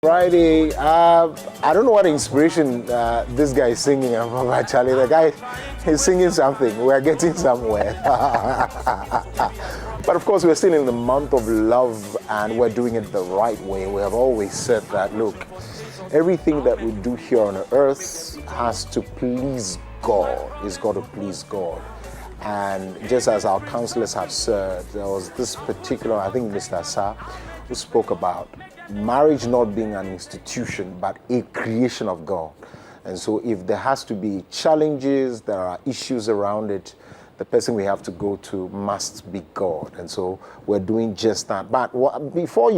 Friday, I don't know what inspiration this guy is singing about, actually. The guy is singing something. We're getting somewhere. But of course, we're still in the month of love and we're doing it the right way. We have always said that, look, everything that we do here on earth has to please God. It's got to please God. And just as our counselors have said, there was this particular, I think Mr. Sa, who spoke about marriage not being an institution, but a creation of God. And so if there has to be challenges, there are issues around it, the person we have to go to must be God. And so we're doing just that. But before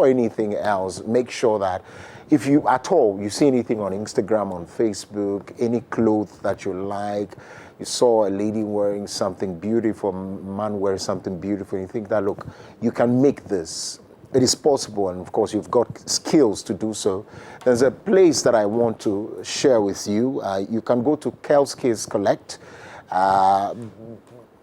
anything else, make sure that if you at all, you see anything on Instagram, on Facebook, any clothes that you like, you saw a lady wearing something beautiful, a man wearing something beautiful, and you think that, look, you can make this. It is possible, and of course, you've got skills to do so. There's a place that I want to share with you. You can go to Kel's Kids Collect.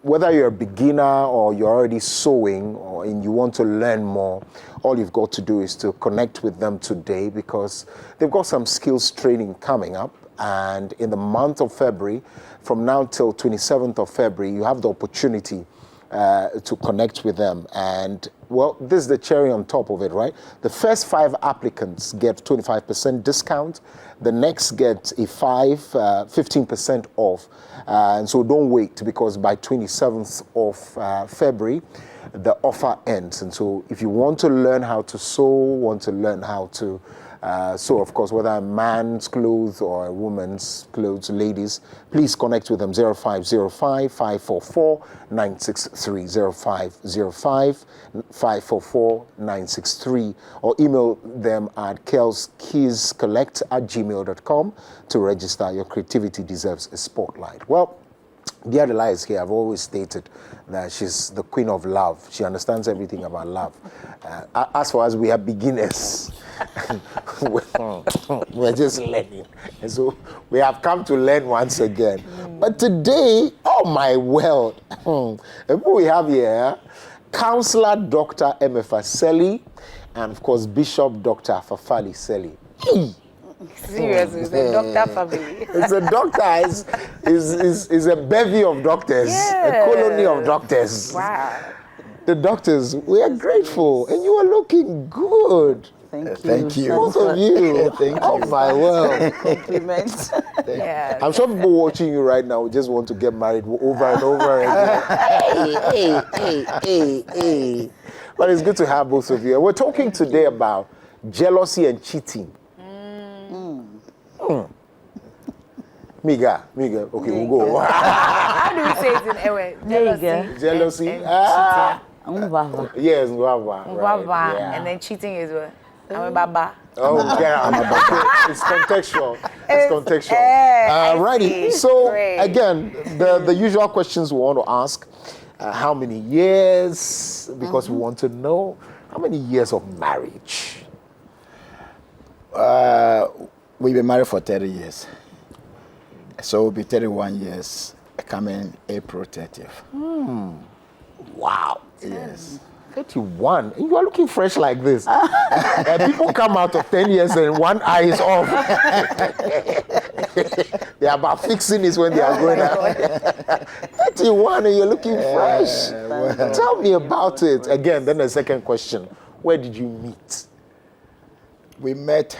Whether you're a beginner or you're already sewing and you want to learn more, all you've got to do is to connect with them today because they've got some skills training coming up. And in the month of February, from now till 27th of February, you have the opportunity to connect with them. And well, this is the cherry on top of it, right? The first 5 applicants get 25% discount. The next get a 15% off. And so don't wait, because by 27th of February, the offer ends. And so if you want to learn how to sew, want to learn how to so, of course, whether a man's clothes or a woman's clothes, ladies, please connect with them, 0505-544-963, 0505-544-963, or email them at kelskisscollect@gmail.com to register. Your creativity deserves a spotlight. Well, Dear Delilah is here. I've always stated that she's the queen of love. She understands everything about love. As far as we are beginners, we're just learning. And so we have come to learn once again. But today, oh my world, who we have here, Counselor Dr. Emefa Seli, and of course, Bishop Dr. Fafali Seli. Seriously, it's a doctor family. It's a doctor, is a bevy of doctors, a colony of doctors. Wow. The doctors, we are grateful, and you are looking good. Thank you. Both of you. Thank you. Oh my world. Compliments. Yeah. I'm sure people watching you right now just want to get married over and over again. Hey. But it's good to have both of you. And we're talking today about jealousy and cheating. Miga. Okay, we'll go. How do you say it in Ewe? Jealousy. And Yes, Mbaba. And then cheating is what? Baba. Oh, yeah. It's contextual. Righty. So, again, the usual questions we want to ask. How many years? Because we want to know how many years of marriage. We've been married for 30 years. So we'll be 31 years coming April 30th. Wow. Yes. 31. And you are looking fresh like this. People come out of 10 years and one eye is off. They are about fixing this when they are going out. 31 and you're looking fresh. Well. Tell me about it. Again, then the second question. Where did you meet? We met.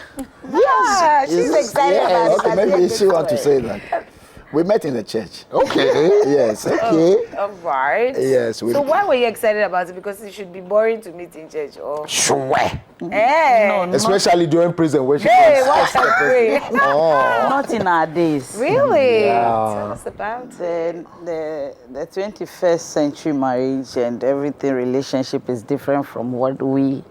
Yeah, she's excited about okay, maybe she wants to say that. We met in the church. Okay. Yes. Okay. All right. Yes. So why were you excited about it? Because it should be boring to meet in church, or? Sure. Hey. Especially during prison where she What a way. Not in our days. Really? Yeah. Tell us about The 21st century marriage and everything relationship is different from what we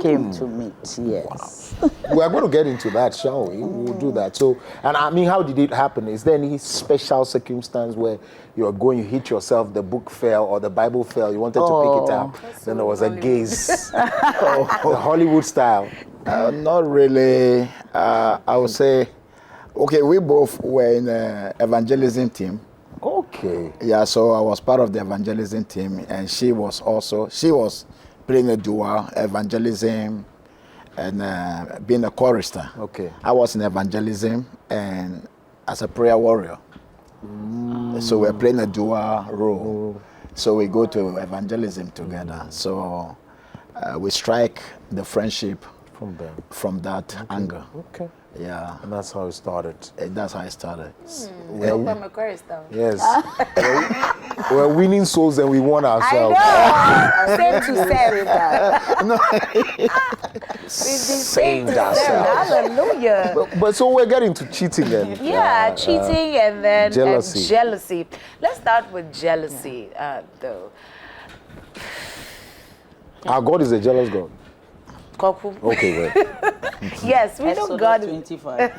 came to meet. Yes. We are going to get into that, shall we? We'll do that. So, and I mean, how did it happen? Is there any special circumstance where you hit yourself, the book fell or the Bible fell, you wanted to pick it up, then there was a gaze, the Hollywood style? Not really. I would say, okay, we both were in the evangelism team. Okay. Yeah, so I was part of the evangelism team, and she was playing a dual evangelism and being a chorister. Okay. I was in evangelism and as a prayer warrior. So we're playing a dual role. So we go to evangelism together. So we strike the friendship from that angle. Okay. Yeah. And that's how it started. That's how I started. I'm a chorister. Yes. We're winning souls and we won ourselves. I know. Same to serve. Saved ourselves. Hallelujah. But so we're getting to cheating and Cheating and then jealousy. jealousy. Let's start with jealousy, though. our God is a jealous God. Couple. Okay, wait. Yes, we know God is 25.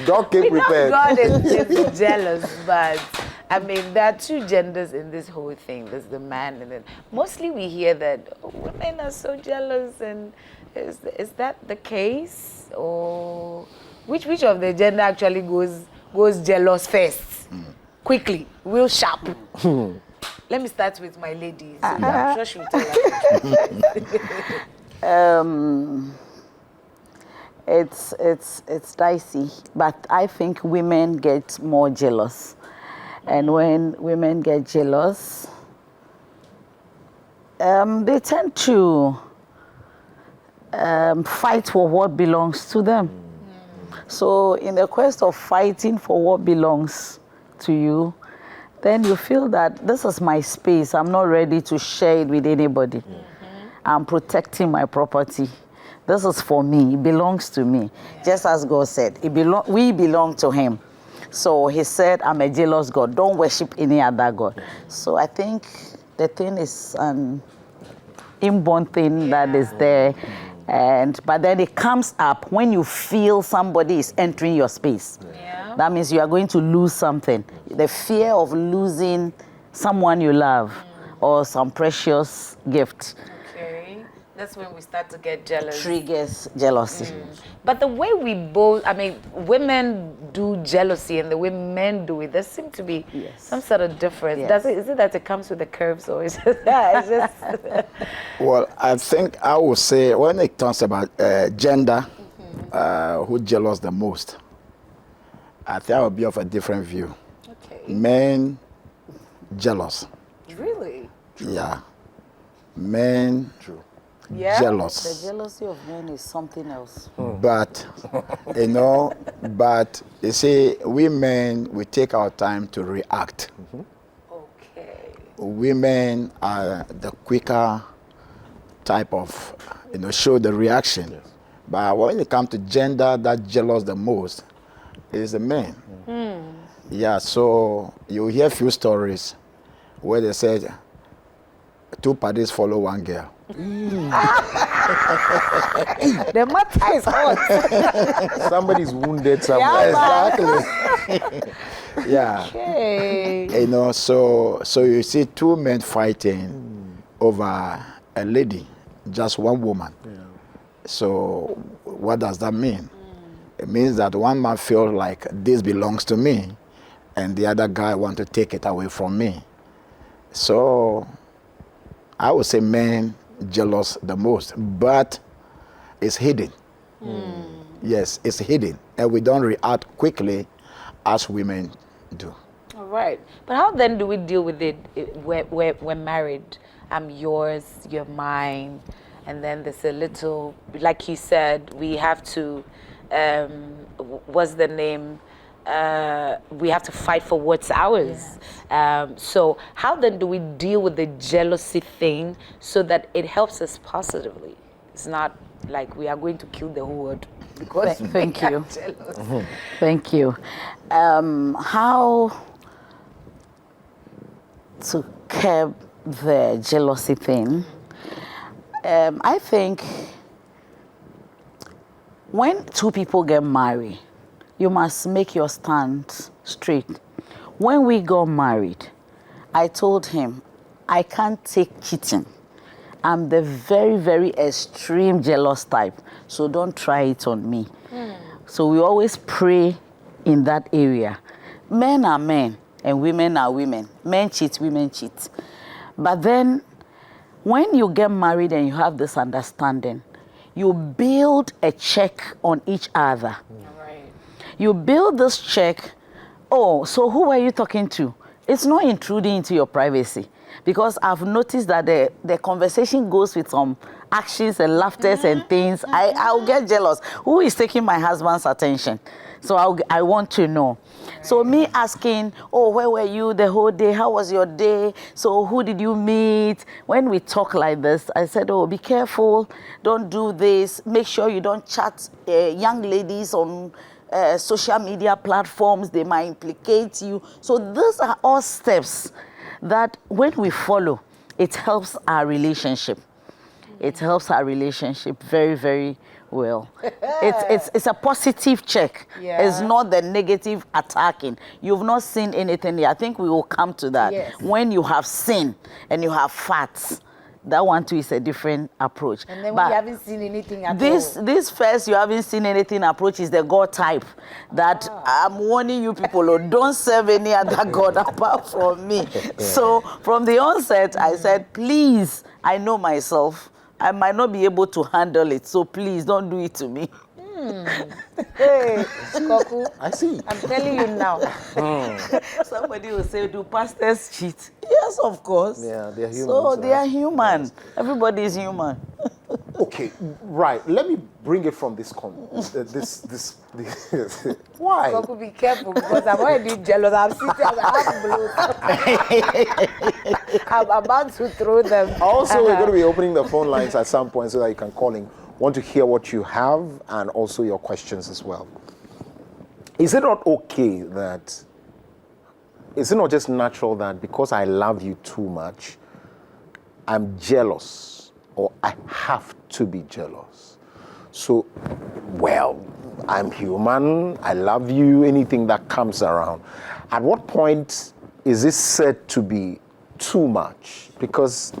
God came we know prepared. God is jealous, but I mean there are two genders in this whole thing. There's the man, and then mostly we hear that women are so jealous, and is that the case, or which of the gender actually goes jealous first? Quickly, real sharp. Let me start with my ladies. I'm sure she'll tell us. It's dicey, but I think women get more jealous. And when women get jealous, they tend to fight for what belongs to them. So in the quest of fighting for what belongs to you, then you feel that this is my space. I'm not ready to share it with anybody. I'm protecting my property. This is for me. It belongs to me. Just as God said, we belong to him. So he said, I'm a jealous God. Don't worship any other God. So I think the thing is an inborn thing that is there. But then it comes up when you feel somebody is entering your space. That means you are going to lose something. The fear of losing someone you love or some precious gift. Okay, that's when we start to get jealous. Triggers jealousy. But the way we both, I mean, women do jealousy and the way men do it, there seems to be some sort of difference. Yes. Is it that it comes with the curves, or is it that? It's just Well, I think I would say when it talks about gender, who jealous the most, I think I would be of a different view. okay. Men jealous. Really? Yeah. Men Yeah. jealous. The jealousy of men is something else. But, you see, we men, we take our time to react. Okay. Women are the quicker type of, show the reaction. Yes. But when it comes to gender, that jealous the most is the men. Yeah, so you hear a few stories where they said 2 parties follow 1 girl. The matter is hot. Somebody's wounded somewhere. Exactly. Yeah. Okay. So you see 2 men fighting over a lady, just 1 woman. So what does that mean? It means that one man feels like this belongs to me, and the other guy wants to take it away from me. So I would say men jealous the most, but it's hidden. Yes, it's hidden, and we don't react quickly as women do. All right. But how then do we deal with it? We're married. I'm yours, you're mine. And then there's a little, like he said, we have to, what's the name? We have to fight for what's ours. So how then do we deal with the jealousy thing so that it helps us positively? It's not like we are going to kill the whole world because Thank you. jealous. Thank you. How to curb the jealousy thing? I think when 2 people get married, you must make your stand straight. When we got married, I told him, I can't take cheating. I'm the very, very extreme jealous type, so don't try it on me. So we always pray in that area. Men are men and women are women. Men cheat, women cheat. But then when you get married and you have this understanding, you build a check on each other. Right. You build this check. Oh, so who are you talking to? It's not intruding into your privacy, because I've noticed that the conversation goes with some actions and laughters and things. I'll get jealous. Who is taking my husband's attention? So I want to know. So me asking, oh, where were you the whole day? How was your day? So who did you meet? When we talk like this, I said, oh, be careful. Don't do this. Make sure you don't chat young ladies on social media platforms. They might implicate you. So these are all steps that when we follow, it helps our relationship. It helps our relationship very, very well. It's a positive check. Yeah. It's not the negative attacking. You've not seen anything yet. I think we will come to that. Yes. When you have sin and you have facts, that one too is a different approach. And then But we haven't seen anything at all. this first, you haven't seen anything approach is the God type that I'm warning you people, oh, don't serve any other God apart from me. So from the onset, I said, please, I know myself. I might not be able to handle it, so please don't do it to me. Hey, Koku, I see. I'm telling you now. Somebody will say, do pastors cheat? Yes, of course. Yeah, they are humans. So they right? are human. Everybody is human. Okay, right. Let me bring it from this Why? Koku, be careful, because I'm already jealous. I'm sitting I'm about to throw them. Also, we're going to be opening the phone lines at some point so that you can call in. Want to hear what you have and also your questions as well. Is it not okay that, is it not just natural that because I love you too much, I'm jealous, or I have to be jealous? So, well, I'm human, I love you, anything that comes around. At what point is this said to be too much? Because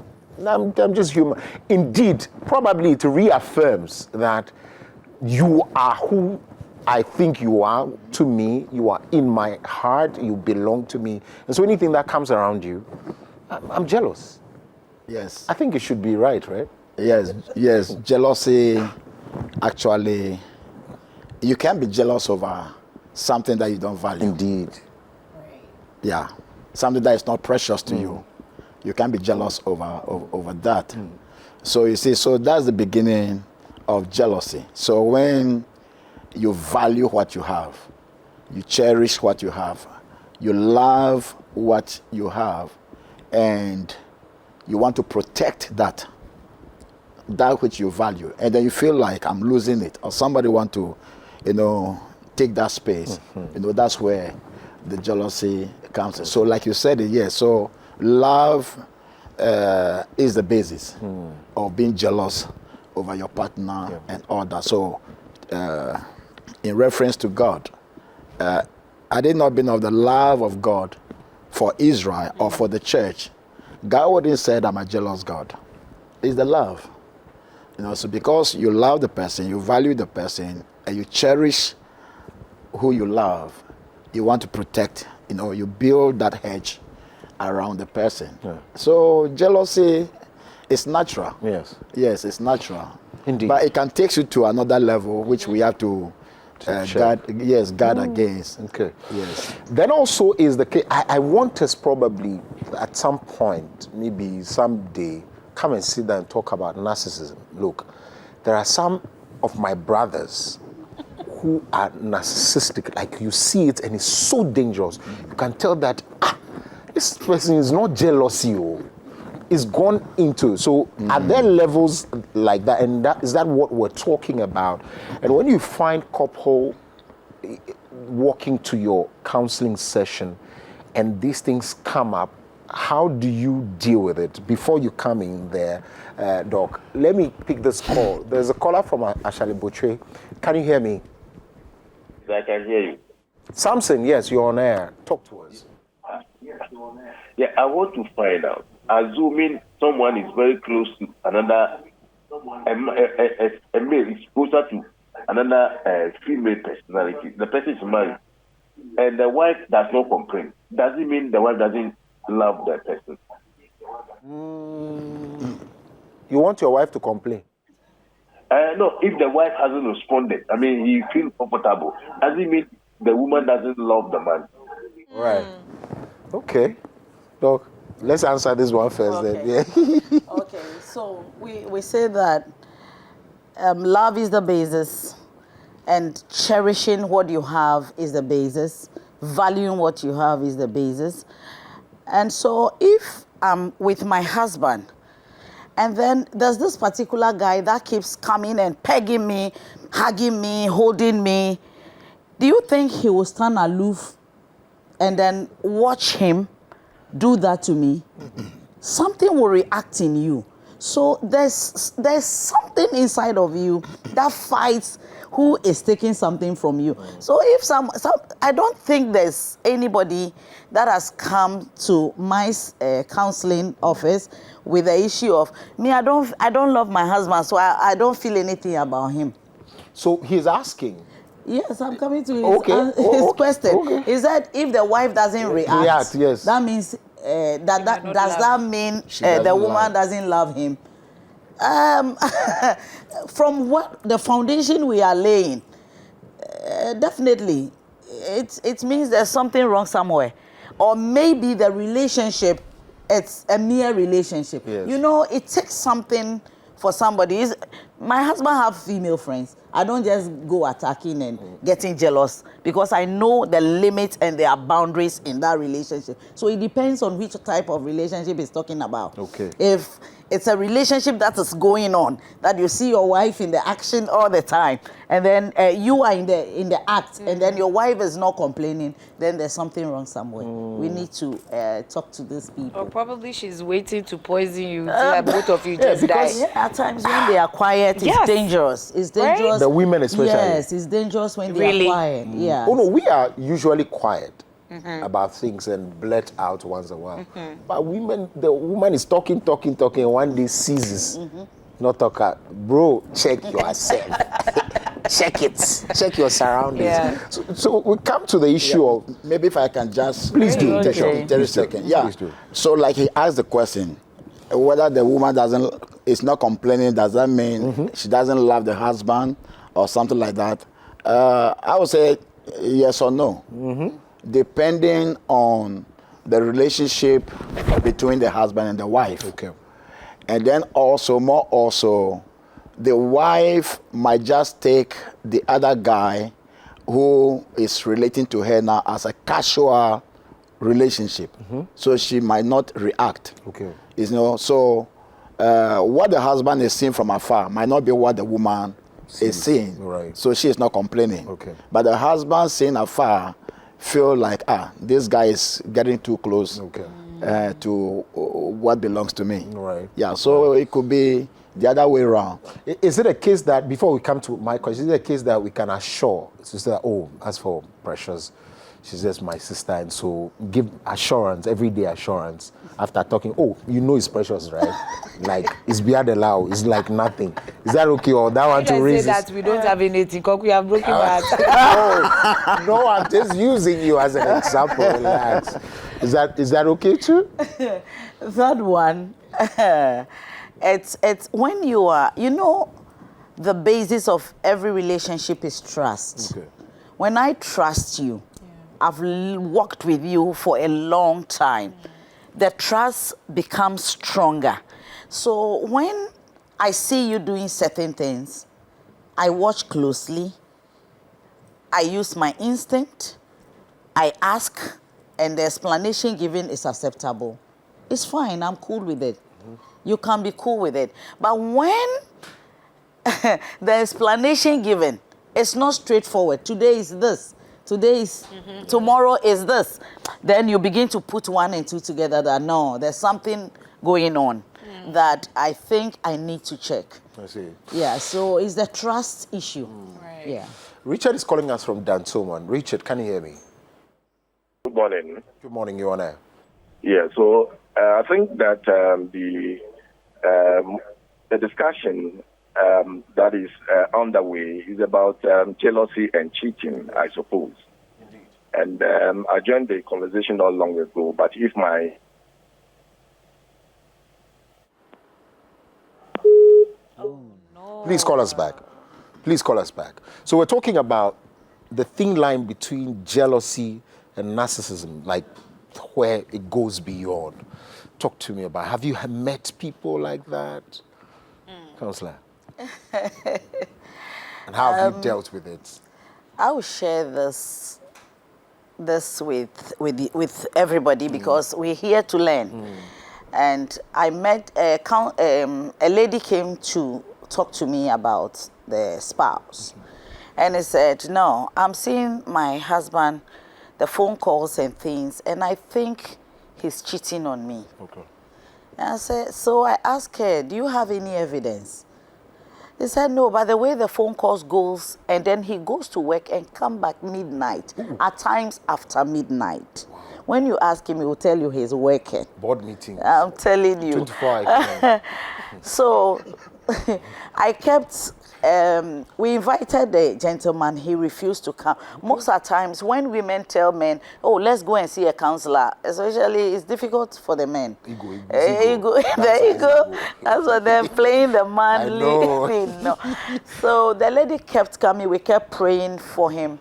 I'm just human. Indeed, probably it reaffirms that you are who I think you are to me. You are in my heart. You belong to me. And so anything that comes around you, I'm jealous. Yes. I think it should be right? Yes. Jealousy, actually, you can be jealous over something that you don't value. Indeed. Yeah. Something that is not precious to you. You can be jealous over that. So you see, so that's the beginning of jealousy. So when you value what you have, you cherish what you have, you love what you have, and you want to protect that which you value, and then you feel like I'm losing it, or somebody want to, take that space. That's where the jealousy comes. So like you said, yes. So love is the basis of being jealous over your partner and all that. So in reference to God, had it not been of the love of God for Israel or for the church, God wouldn't say I'm a jealous God. It's the love. So because you love the person, you value the person, and you cherish who you love, you want to protect, you build that hedge around the person. So jealousy is natural. Yes, it's natural. Indeed. But it can take you to another level, which we have to guard against. Okay. Yes. Then also is the case, I want us probably at some point, maybe someday, come and sit down and talk about narcissism. Look, there are some of my brothers who are narcissistic, like you see it and it's so dangerous. You can tell that, this person is not jealousy, it's gone into. So are there levels like that? And is that what we're talking about? And when you find couple walking to your counseling session and these things come up, how do you deal with it? Before you come in there, Doc, let me pick this call. There's a caller from Ashali Boutre. Can you hear me? I can hear you. Samson, yes, you're on air. Talk to us. Yeah, I want to find out. Assuming someone is very close to another, a male is closer to another female personality. The person is married, and the wife does not complain. Does it mean the wife doesn't love that person? You want your wife to complain? No, if the wife hasn't responded, I mean, he feels comfortable. Does it mean the woman doesn't love the man? Right. Okay. Doc, let's answer this one first then. Okay. Yeah. Okay, so we say that love is the basis, and cherishing what you have is the basis, valuing what you have is the basis. And so if I'm with my husband, and then there's this particular guy that keeps coming and pegging me, hugging me, holding me, do you think he will stand aloof and then watch him do that to me? Something will react in you. So there's something inside of you that fights who is taking something from you. So if some I don't think there's anybody that has come to my counseling office with the issue of me. I don't love my husband, so I don't feel anything about him. So he's asking. Yes, I'm coming to his, Okay. question. Okay. Is that if the wife doesn't react, yes. that means that mean doesn't the woman love. doesn't love him? From what the foundation we are laying, definitely, it means there's something wrong somewhere, or maybe the relationship, it's a mere relationship. Yes. You know, it takes something for somebody. My husband have female friends. I don't just go attacking and getting jealous because I know the limits and there are boundaries in that relationship. So it depends on which type of relationship he's talking about. Okay. If it's a relationship that is going on, that you see your wife in the action all the time, and then you are in the act, and then your wife is not complaining, then there's something wrong somewhere. We need to talk to these people. Or probably she's waiting to poison you till both of you just die. Because at times when they are quiet, it's Yes. dangerous. It's dangerous. The women especially. Yes, it's dangerous when they Really? are quiet. Yeah. Oh no, we are usually quiet about things and blurt out once in a while. But the woman is talking, and one day ceases. Not talk out. Bro, check yourself. Check your surroundings. Yeah. So we come to the issue of Maybe if I can just Please do. take Okay. 30 seconds. Yeah. Please do. So like he asked the question, whether the woman is not complaining, does that mean she doesn't love the husband or something like that? I would say yes or no, depending on the relationship between the husband and the wife. okay. And then also, the wife might just take the other guy who is relating to her now as a casual relationship. So she might not react. Okay. You know, so what the husband is seeing from afar might not be what the woman is seeing. Right. So she is not complaining. Okay. But the husband seeing afar feel like, this guy is getting too close to what belongs to me. Right. Yeah, so it could be the other way around. Is it a case that, before we come to my question, is it a case that we can assure, sister, as for Precious, she's just my sister, and so give assurance, everyday assurance, after talking, it's Precious, right? Like, it's beyond allow, it's like nothing. Is that okay, or that one to Say raise that we don't have anything, because we have broken heart. No, I'm just using you as an example, relax. Is that okay too? Third one, it's when you are, the basis of every relationship is trust. Okay. When I trust you, I've worked with you for a long time. The trust becomes stronger. So when I see you doing certain things, I watch closely, I use my instinct, I ask, and the explanation given is acceptable. It's fine, I'm cool with it. You can be cool with it. But when the explanation given is not straightforward, today is this, tomorrow is this, then you begin to put one and two together that no, there's something going on that I think I need to check. I see. Yeah, so it's the trust issue. Right. Yeah. Richard is calling us from Dansoman. Richard, can you hear me? Good morning. Good morning, you on air. Yeah, so I think that the discussion that is underway is about jealousy and cheating, I suppose. Indeed. And I joined the conversation not long ago, but if my... Please call us back. Please call us back. So we're talking about the thin line between jealousy and narcissism, like where it goes beyond. Talk to me about, have you met people like that? Counselor? And how have you dealt with it? I will share this with everybody because we're here to learn. And I met a lady came to talk to me about the spouse. And he said, no, I'm seeing my husband, the phone calls and things, and I think he's cheating on me. Okay. And I said, so I asked her, do you have any evidence? He said, no, but the way the phone calls goes, and then he goes to work and come back midnight, at times after midnight. Wow. When you ask him, he will tell you he's working. Board meetings. I'm telling you. 24 So I kept, we invited the gentleman, he refused to come. Most of the times when women tell men, oh, let's go and see a counselor, especially it's difficult for the men. Ego. There you go. That's what they're playing the man. No. So the lady kept coming, we kept praying for him.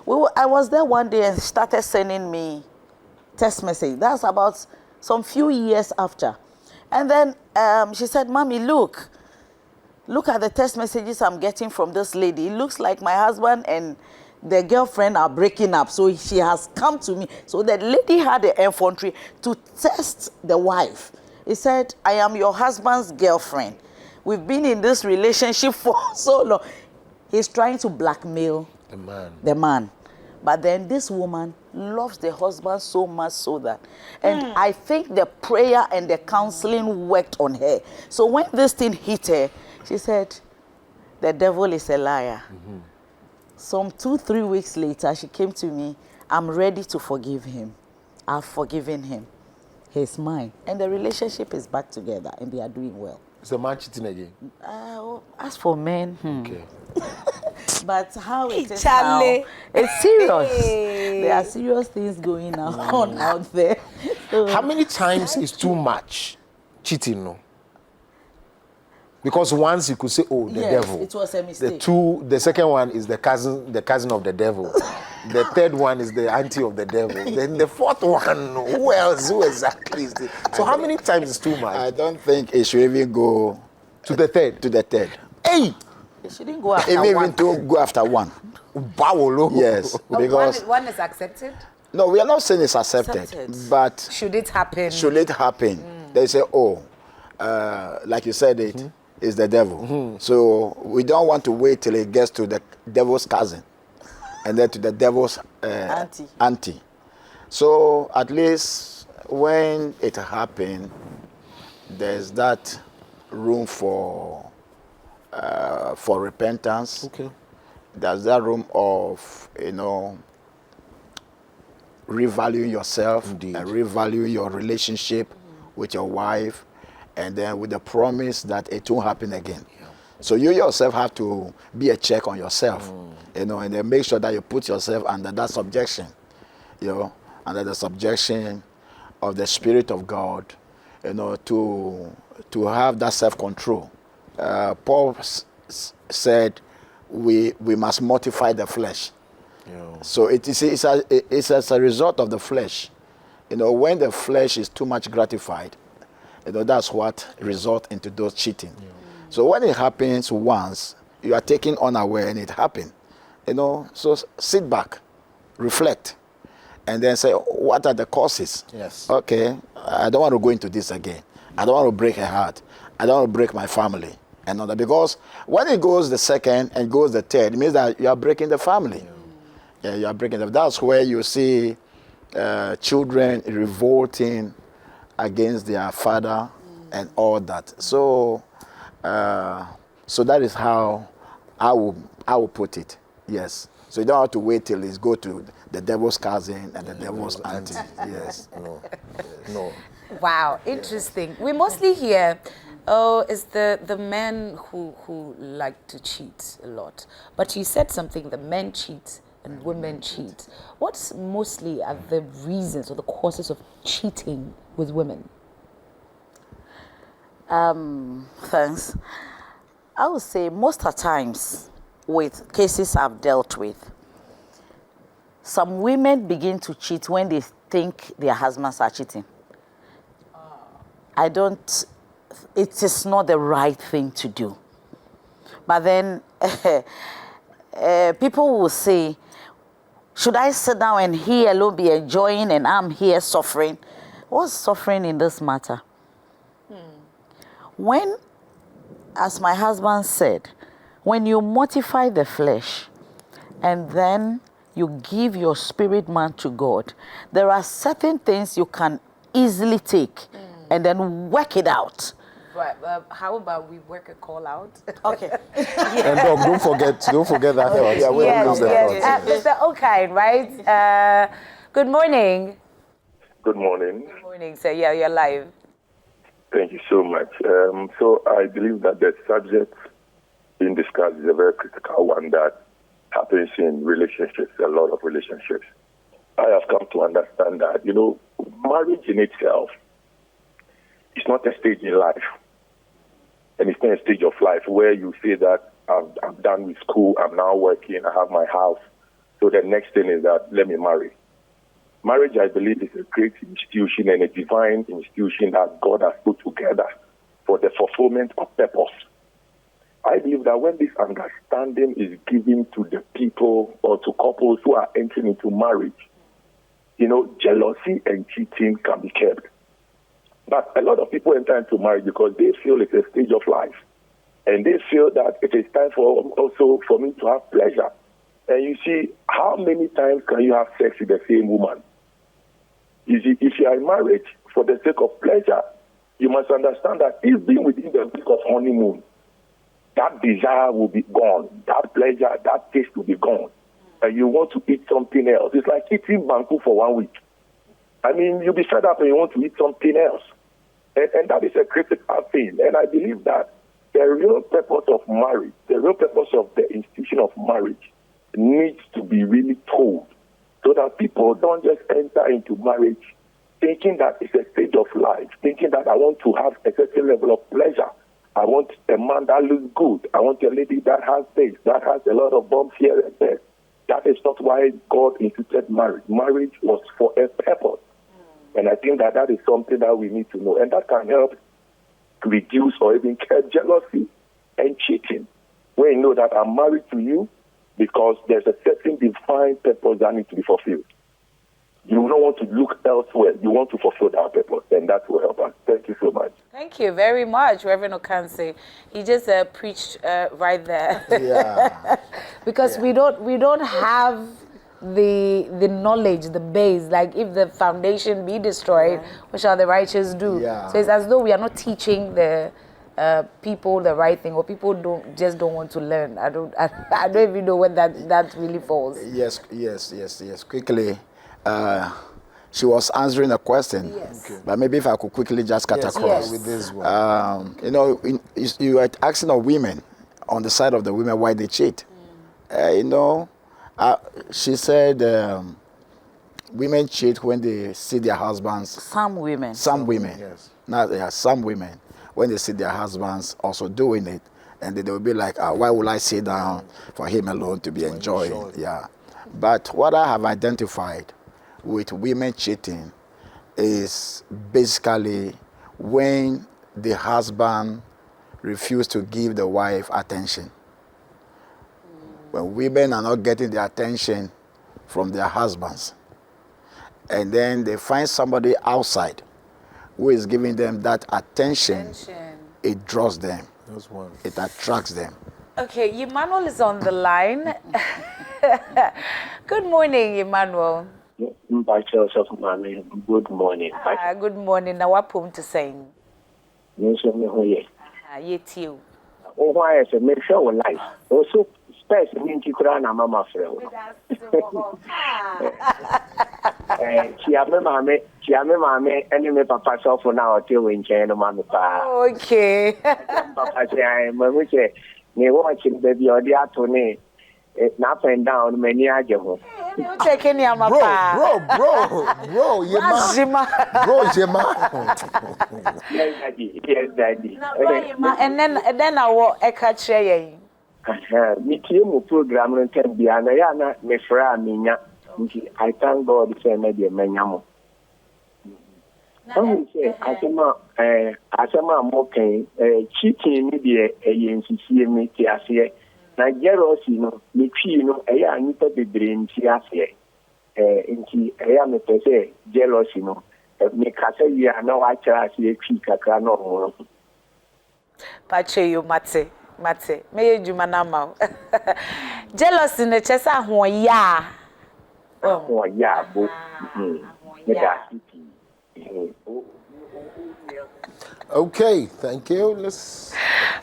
I was there one day and started sending me text message. That's about some few years after. And then she said, Mommy, look at the text messages I'm getting from this lady. It looks like my husband and the girlfriend are breaking up. So she has come to me. So the lady had the infantry to test the wife. He said, I am your husband's girlfriend. We've been in this relationship for so long. He's trying to blackmail the man. But then this woman loves the husband so much so that, and I think the prayer and the counseling worked on her. So when this thing hit her, she said, the devil is a liar. Some 2-3 weeks later, she came to me, I'm ready to forgive him. I've forgiven him. He's mine. And the relationship is back together and they are doing well. Is the man cheating again? As for men, Okay. But how it is now, it's serious. There are serious things going on out there. So, how many times is too much cheating? No. Because once you could say, oh, the devil. It was a mistake. The second one is the cousin of the devil. The third one is the auntie of the devil. Then the fourth one, who else? Who exactly is it? So how many times is too much? I don't think it should even go to the third. To the third. Hey! It shouldn't go after even to go after one. Yes. Because one is accepted? No, we are not saying it's accepted. But should it happen? They say, oh, like you said it, is the devil. So we don't want to wait till it gets to the devil's cousin and then to the devil's auntie. So at least when it happened, there's that room for repentance. Okay. There's that room of, revaluing yourself. Indeed. And revaluing your relationship with your wife, and then with the promise that it won't happen again. Yeah. So you yourself have to be a check on yourself, and then make sure that you put yourself under that subjection, under the subjection of the Spirit of God, to have that self-control. Paul said we must mortify the flesh. Yeah. So it's as a result of the flesh. When the flesh is too much gratified, that's what results into those cheating. Yeah. So when it happens once, you are taken unaware and it happened. So sit back, reflect, and then say, what are the causes? Yes. Okay, I don't want to go into this again. I don't want to break her heart. I don't want to break my family. And all that, because when it goes the second and goes the third, it means that you are breaking the family. Yeah, you are breaking them. That's where you see children revolting against their father and all that. So, so that is how I will put it. Yes. So you don't have to wait till it go to the devil's cousin and the devil's auntie. Yes. No. Wow, interesting. We mostly hear, it's the men who like to cheat a lot. But you said something, the men cheat and women cheat. What's mostly are the reasons or the causes of cheating with women? Thanks. I would say most of the times with cases I've dealt with, some women begin to cheat when they think their husbands are cheating. It is not the right thing to do. But then people will say, should I sit down and he alone be enjoying and I'm here suffering? What's suffering in this matter? When, as my husband said, when you mortify the flesh and then you give your spirit man to God, there are certain things you can easily take and then work it out. Right. How about we work a call out? Okay. And Doc, don't forget that. Yeah, we'll Yes, lose the yes. thought. Mr. Okain, right? Good morning. Good morning. Good morning, sir. Yeah, you're live. Thank you so much. So I believe that the subject being discussed is a very critical one that happens in relationships, a lot of relationships. I have come to understand that, marriage in itself is not a stage in life. And it's not a stage of life where you say that I'm done with school, I'm now working, I have my house. So the next thing is that let me marry. Marriage, I believe, is a great institution and a divine institution that God has put together for the fulfillment of purpose. I believe that when this understanding is given to the people or to couples who are entering into marriage, jealousy and cheating can be kept. But a lot of people enter into marriage because they feel it's a stage of life. And they feel that it is time for me to have pleasure. And you see, how many times can you have sex with the same woman? You see, if you are in marriage for the sake of pleasure, you must understand that even within the week of honeymoon, that desire will be gone. That pleasure, that taste will be gone. And you want to eat something else. It's like eating banku for 1 week. I mean, you'll be fed up and you want to eat something else. And that is a critical thing. And I believe that the real purpose of marriage, the real purpose of the institution of marriage needs to be really told so that people don't just enter into marriage thinking that it's a stage of life, thinking that I want to have a certain level of pleasure. I want a man that looks good. I want a lady that has taste, that has a lot of bumps here and there. That is not why God instituted marriage. Marriage was for a purpose. And I think that is something that we need to know. And that can help reduce or even curb jealousy and cheating. When you know that I'm married to you because there's a certain defined purpose that needs to be fulfilled. You don't want to look elsewhere. You want to fulfill that purpose. And that will help us. Thank you so much. Thank you very much, Reverend Okanse. He just preached right there. Yeah. Because we don't have the knowledge, the base. Like if the foundation be destroyed, what shall the righteous do? Yeah. So it's as though we are not teaching the people the right thing, or people don't want to learn. I don't even know when that really falls. Yes. Quickly, she was answering a question. Yes. Okay. But maybe if I could quickly just cut across. Yes. With this one. You are asking of women, on the side of the women, why they cheat. She said women cheat when they see their husbands. Some women. Yes. Some women, when they see their husbands also doing it, and they will be like, why will I sit down for him alone to be enjoying? Yeah. But what I have identified with women cheating is basically when the husband refuses to give the wife attention. When women are not getting the attention from their husbands, and then they find somebody outside who is giving them that attention. It draws them. It attracts them. Okay, Emmanuel is on the line. Good morning, Emmanuel. Good morning. Good morning. Now, what poem to sing? Yes, You. oh, why is a make sure life? Also, space means you could run a mama friend. She mammy, and me papa so for now till in China, mamma. Okay. Papa say, I am a witch. Me watching baby or the attorney. Up and down, many ajamo. You taking your Bro, Yema. Bro, Yema. Yes, Daddy. And then I will catch you. Meeting mu program no tem bia na ya na me fra amenya nti I thank God say na de menya mo. Oh say asema mo kan cheating ni de yensisie me ti ase na jealousy no me twi no ya anipa bebre nti ase nti ya me pese jealousy no me kasa wi na wa kira ase twi kakra no ho. Pache you mate me ejuma na ma. Jealousy ne chesa ho ya. Oh yeah, bo. Okay, thank you. Let's.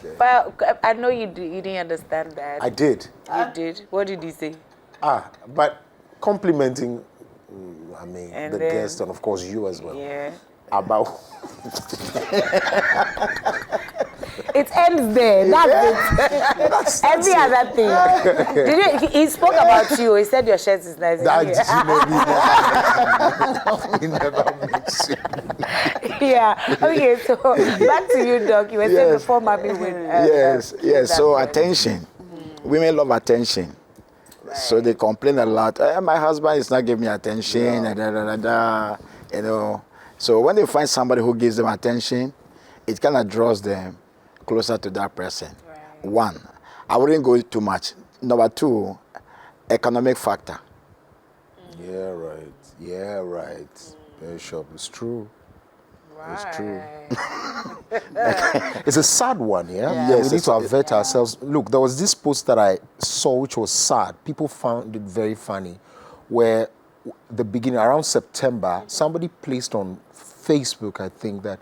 Okay. But I know you didn't understand that. I did. You did. What did he say? But complimenting, I mean, And the then- guest and of course you as well. Yeah. About. It ends there. That's it. Every other thing. He spoke about you. He said your shirt is nice. That we never mentioned. Yeah. Okay. So back to you, Doc. You were saying Yes. before Mommy with. Yes. So that- attention. Women love attention. So they complain a lot. My husband is not giving me attention. You know. So when they find somebody who gives them attention, it kind of draws them closer to that person. Right. One, I wouldn't go too much. Number two, economic factor. Yeah, right. Bishop, it's true. It's true. It's a sad one, yeah? Yes, We need to it's- avert ourselves. Look, there was this post that I saw which was sad. People found it very funny, where the beginning, around September, somebody placed on Facebook, I think, that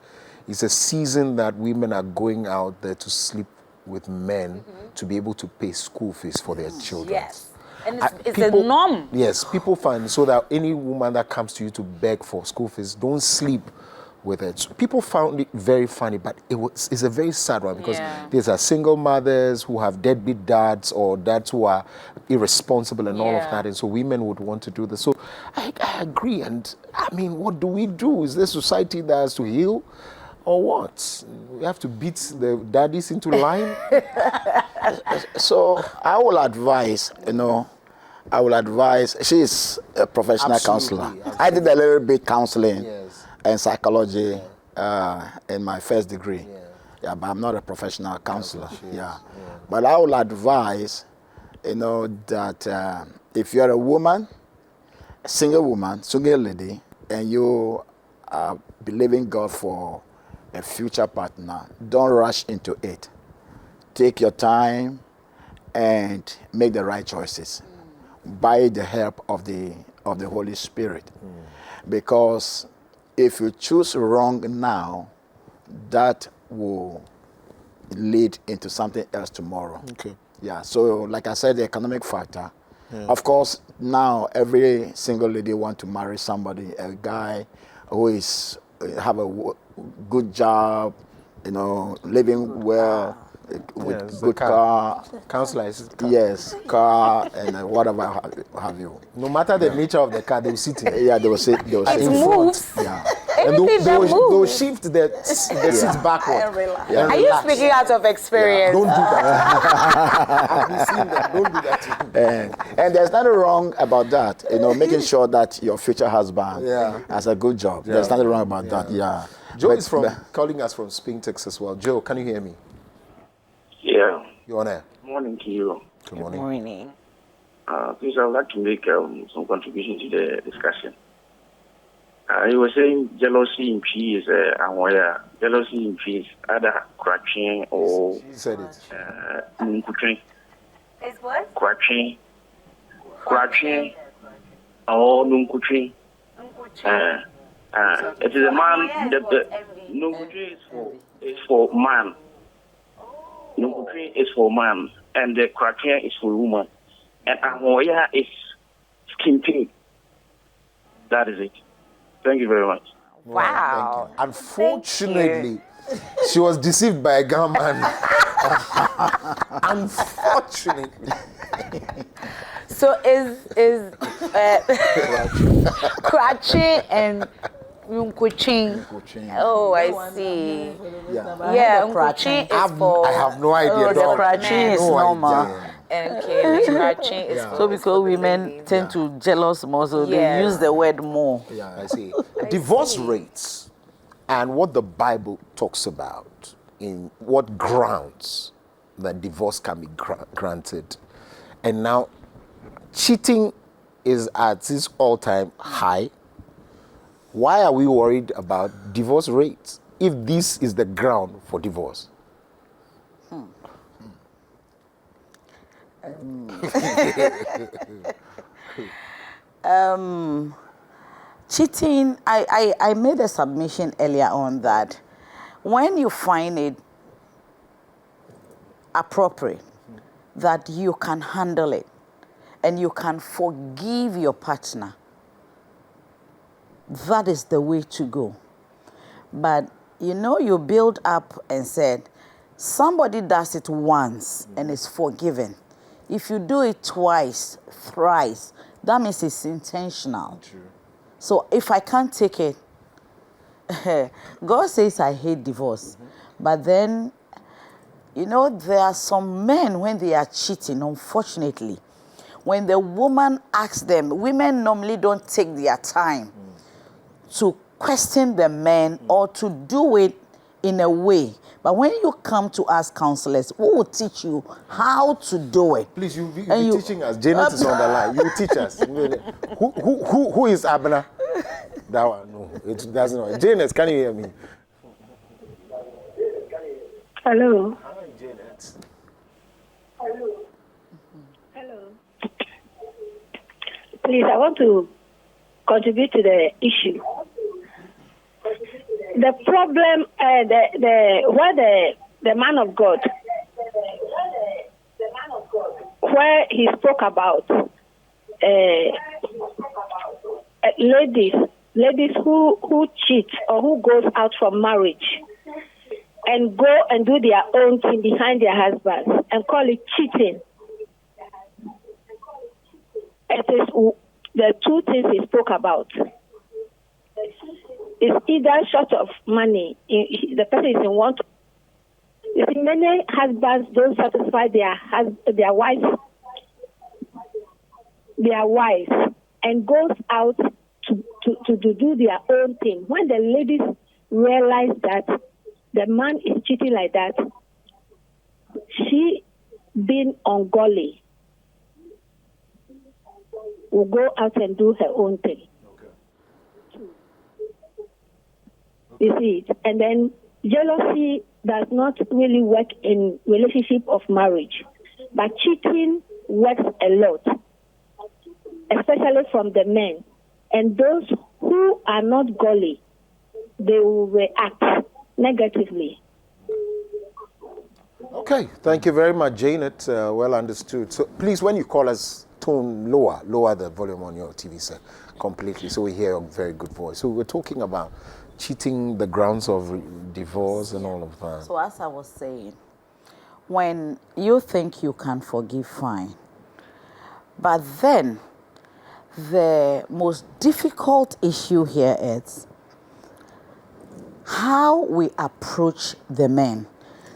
it's a season that women are going out there to sleep with men to be able to pay school fees for their children. Yes. And I- it's people- a norm. Yes, people find so that any woman that comes to you to beg for school fees, don't sleep with it. So people found it very funny, but it's a very sad one because Yeah. these are single mothers who have deadbeat dads or dads who are irresponsible and all of Yeah. that, and so women would want to do this. So I agree, and I mean, what do we do? Is there society that has to heal? Or what? We have to beat the daddies into line? So I will advise, she's a professional Absolutely, counselor. I did a little bit counseling Yes. and psychology in my first degree. Yeah, but I'm not a professional counselor. But I will advise, that if you're a woman, a single lady, and you are believing God for a future partner, don't rush into it. Take your time and make the right choices by the help of the Holy Spirit. Because if you choose wrong now, that will lead into something else tomorrow. Okay. Yeah, so like I said, the economic factor. Of course, now every single lady want to marry somebody, a guy who is have a good job, living well, with Yes, the good car. Counselor is car. Yes, car and whatever have you. No matter the nature of the car, they will sit in. Yeah, they will say. It in moves. Yeah. And Anything that they'll moves. shift the seats backward. Yeah. Are you speaking out of experience? Don't do that. I've been seeing that. Don't do that. And there's nothing wrong about that. Making sure that your future husband Yeah. has a good job. There's nothing wrong about that. Yeah. Joe But- is calling us from Spring, Texas. Well, Joe, can you hear me? Yeah. You're on air. Morning to you. Good morning. Morning. Please, I would like to make some contribution to the discussion. You were saying jealousy in peace, and jealousy in peace, either crutching or He said it. nunkutring. It's what? Crutching or nunkutring. It is a man. The nunkutring is for man. Nunkutring is for man, and the crutching is for woman. And Amoya is skimping. That is it. Thank you very much. Wow. Thank you. Unfortunately, she was deceived by a gunman. Unfortunately. So is Krachi and Nkuchin. Oh, I see. Yeah, Nkuchin is for. I have no idea. Oh, the dog. Krachi is No normal. idea. Okay, the Krachi is for. So because women tend to jealous more, so they Yes. use the word more. Yeah, I see. Divorce rates and what the Bible talks about in what grounds that divorce can be granted. And now cheating is at its all-time high. Why are we worried about divorce rates if this is the ground for divorce? Cheating, I made a submission earlier on that when you find it appropriate, that you can handle it and you can forgive your partner, that is the way to go. But you know, you build up and said, somebody does it once and is forgiven. If you do it twice, thrice, that means it's intentional. True. So if I can't take it, God says I hate divorce. But then, you know, there are some men when they are cheating, unfortunately, when the woman asks them, women normally don't take their time to question the man or to do it in a way. But when you come to us counselors, we will teach you how to do it. Please, you'll be teaching us. Janet is on the line. You will teach us. Who is Abner? That one, no. It doesn't. Janet, can you hear me? Hello. Hi, Janet. Hello. Hello. Please, I want to contribute to the issue. The problem, the man of God, where he spoke about ladies who cheat or who goes out from marriage and go and do their own thing behind their husbands and call it cheating. It is the two things he spoke about. It's either short of money, the person is in want. You see, many husbands don't satisfy their wives, and goes out to do their own thing. When the ladies realize that the man is cheating like that, she, being ungodly, will go out and do her own thing. You see it. And then jealousy does not really work in relationship of marriage. But cheating works a lot, especially from the men. And those who are not godly, they will react negatively. Okay, thank you very much, Janet. Well understood. So please, when you call us, tone lower the volume on your TV set completely so we hear a very good voice. So we're talking about cheating, the grounds of divorce and all of that. So as I was saying, when you think you can forgive, fine. But then the most difficult issue here is how we approach the men.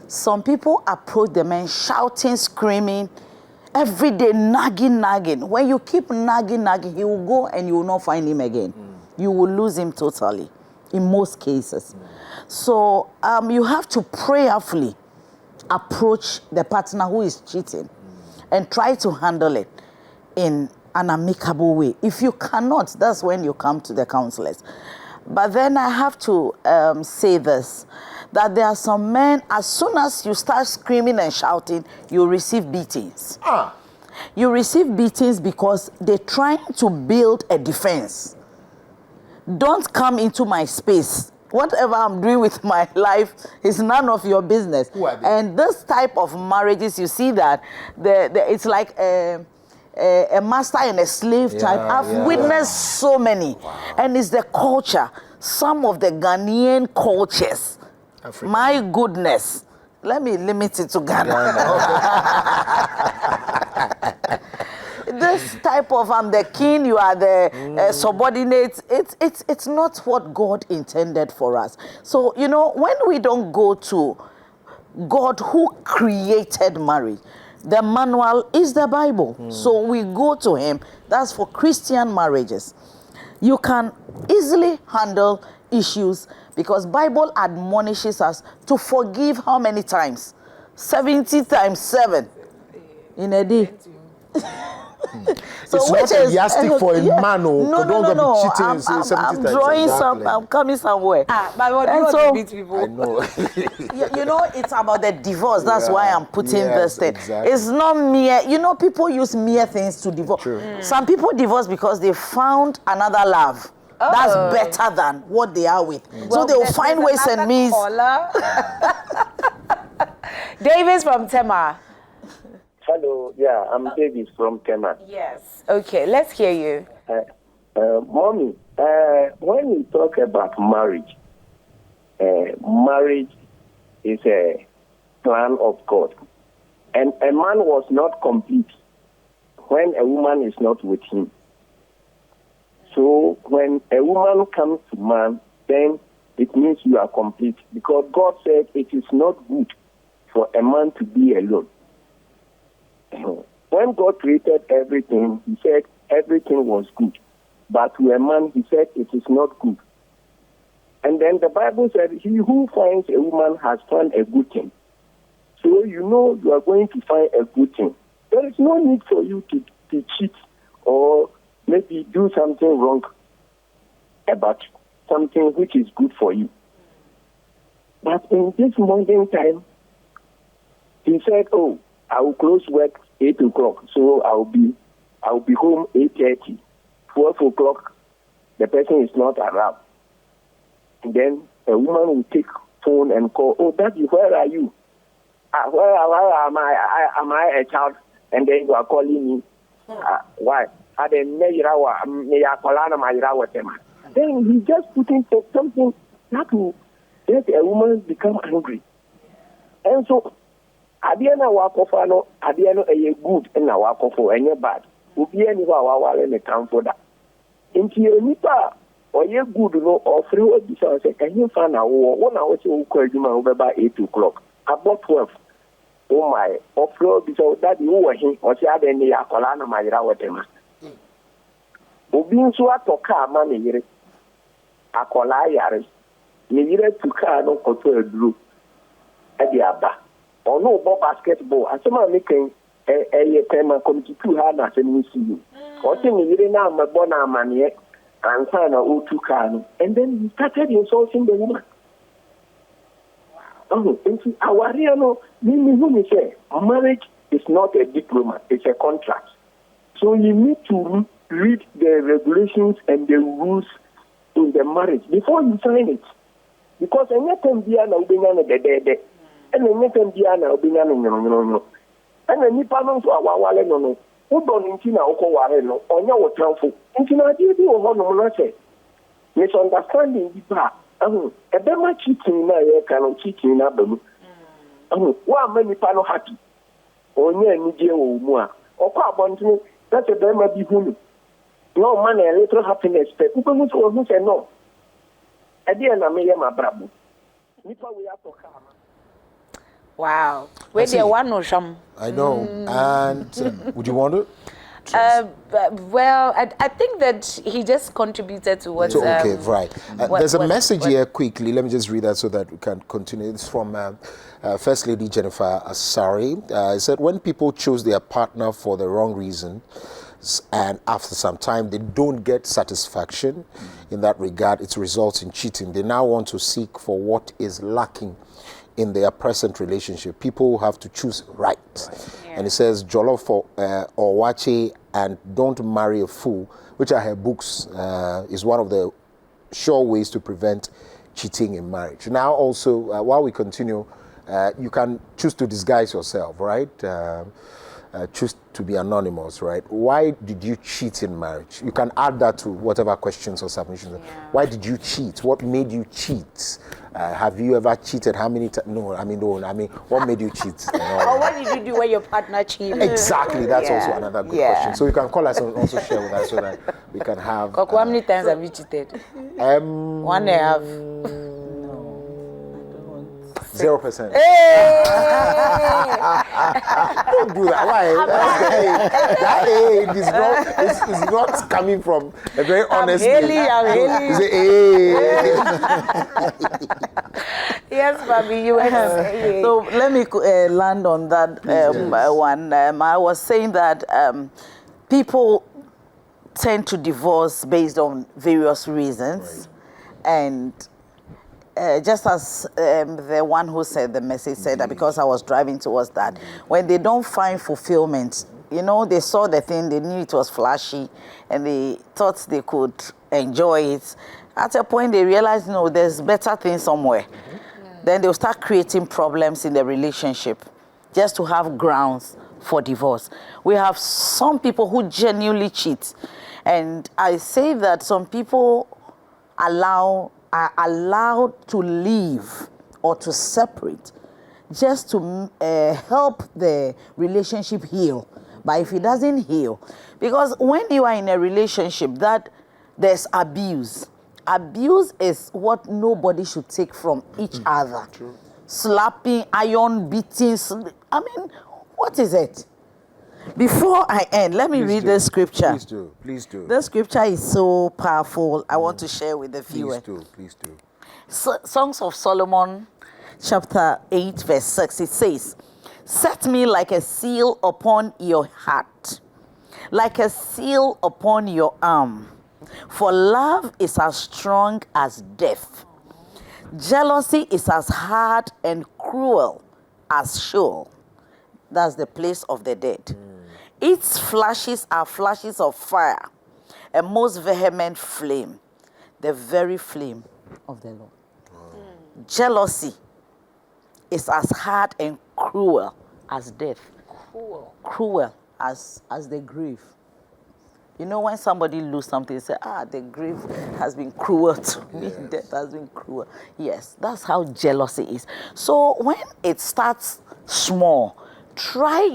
Some people approach the men shouting, screaming, every day nagging. When you keep nagging, he will go and you will not find him again. You will lose him totally. In most cases. So you have to prayerfully approach the partner who is cheating and try to handle it in an amicable way. If you cannot, that's when you come to the counselors. But then I have to say this, that there are some men, as soon as you start screaming and shouting, you receive beatings. You receive beatings because they're trying to build a defense. Don't come into my space. Whatever I'm doing with my life is none of your business. Who are they? And this type of marriages, you see that it's like a master and a slave type. I've witnessed so many. Wow. And it's the culture. Some of the Ghanaian cultures. Africa. My goodness. Let me limit it to Ghana. This type type of I'm the king, you are the subordinate. It's not what God intended for us. So, you know, when we don't go to God who created marriage, the manual is the Bible. So we go to him. That's for Christian marriages. You can easily handle issues because Bible admonishes us to forgive how many times? 70 times 7 in a day. So it's not a yardstick for a man who don't be cheating. I'm drawing some. I'm coming somewhere. But what do you want to beat people? I know. You know, it's about the divorce. That's why I'm putting this thing. Exactly. It's not mere. You know, people use mere things to divorce. Some people divorce because they found another love. That's better than what they are with. So they will find ways and means. Davis from Tema. Hello, yeah, I'm Davis from Tema. Yes. Okay, let's hear you. Mommy, when we talk about marriage, marriage is a plan of God. And a man was not complete when a woman is not with him. So when a woman comes to man, then it means you are complete. Because God said it is not good for a man to be alone. When God created everything, he said everything was good. But to a man, he said it is not good. And then the Bible said, he who finds a woman has found a good thing. So you know you are going to find a good thing. There is no need for you to cheat or maybe do something wrong about something which is good for you. But in this modern time, he said, oh, I will close work 8 o'clock, so I'll be home 8:30. 12 o'clock, the person is not around. And then a woman will take phone and call, oh, Daddy, where are you? Where am I? Am I a child? And then you are calling me. Why? Then he's just putting something that will let a woman become angry. And so, Adiana Wakofano, Adiano a good and a Wakofo and a bad. Ubi any Wawa and a town for that. Into your nipa or ye good no or free what this I say, can you find a war? 1 hour to call you over by 8 o'clock. About 12. Oh my, or floor because that you were him or say I didn't need a colana my rawatema. Ubi so a toka man a cola yaris. Nire to car no control blue. At the abba. Or no ball basketball. As someone making a time committee too hard as a new see you. Or saying you now my bona man and sign a O2 car. And then he started insulting the woman. Oh, into our real meaning say marriage is not a diploma, it's a contract. So you need to read the regulations and the rules in the marriage before you sign it. Because anytime we are now being on the dead. And then anytime we are now being on and then nipa no so awawale no no who don nti na okoware no onya wo tranfo nti na ade bi wo ho no no say misunderstanding bi ba ebe ma cheating na ye kan cheating na ba mu wa ma nipa no happy onya anigye wo mu a okọ abontin that e be ma bi hu no man a little happiness pe people mu so who say no ade na me ye ma brabo nipa we atoka ama. Wow. Where they one no sham. I know. And would you want to? Well, I think that he just contributed to what. Okay, right. There's a message here quickly. Let me just read that so that we can continue. It's from First Lady Jennifer Asari. It said, when people choose their partner for the wrong reason, and after some time they don't get satisfaction in that regard, it results in cheating. They now want to seek for what is lacking in their present relationship. People have to choose right. Yeah. And it says, Jollof or Wache and Don't Marry a Fool, which are her books, is one of the sure ways to prevent cheating in marriage. Now also, while we continue, you can choose to disguise yourself, right? choose to be anonymous, right? Why did you cheat in marriage? You can add that to whatever questions or submissions. Why did you cheat? What made you cheat? Have you ever cheated? How many times? No, what made you cheat? Or what did you do when your partner cheated? Exactly, that's Yeah. also another good Yeah. question. So you can call us and also share with us so that we can have. Coco, how many times have you cheated? 1.5. 0%. Hey! Don't do that. Why? That is not coming from a very honest I'm place. hailing. Yes, Bobby, you were saying. So let me land on that one. I was saying that people tend to divorce based on various reasons, and just as the one who said the message said that, because I was driving towards that, when they don't find fulfillment, you know, they saw the thing, they knew it was flashy, and they thought they could enjoy it. At a point, they realized, no, there's better things somewhere. Then they'll start creating problems in the relationship just to have grounds for divorce. We have some people who genuinely cheat. And I say that some people are allowed to leave or to separate just to help the relationship heal. But if it doesn't heal, because when you are in a relationship that there's abuse is what nobody should take from each other. True. Slapping, iron beating, what is it? Before I end, let me read the scripture. Please do. The scripture is so powerful. I want to share with the viewers. Please do. Songs of Solomon, chapter 8, verse 6, it says, "Set me like a seal upon your heart, like a seal upon your arm. For love is as strong as death. Jealousy is as hard and cruel as Sheol." That's the place of the dead. Its flashes are flashes of fire, a most vehement flame, the very flame of the Lord. Jealousy is as hard and cruel as death. Cruel as the grave. You know, when somebody loses something, they say, the grave has been cruel to me. Yes. Death has been cruel. Yes, that's how jealousy is. So when it starts small, try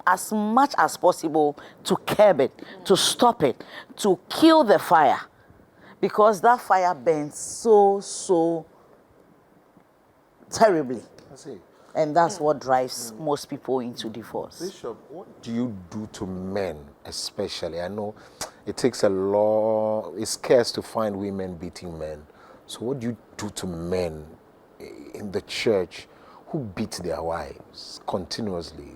as much as possible to curb it, to stop it, to kill the fire. Because that fire burns so terribly. I see. And that's what drives most people into divorce. Bishop, what do you do to men especially? I know it takes a lot, it's scarce to find women beating men. So what do you do to men in the church who beat their wives continuously?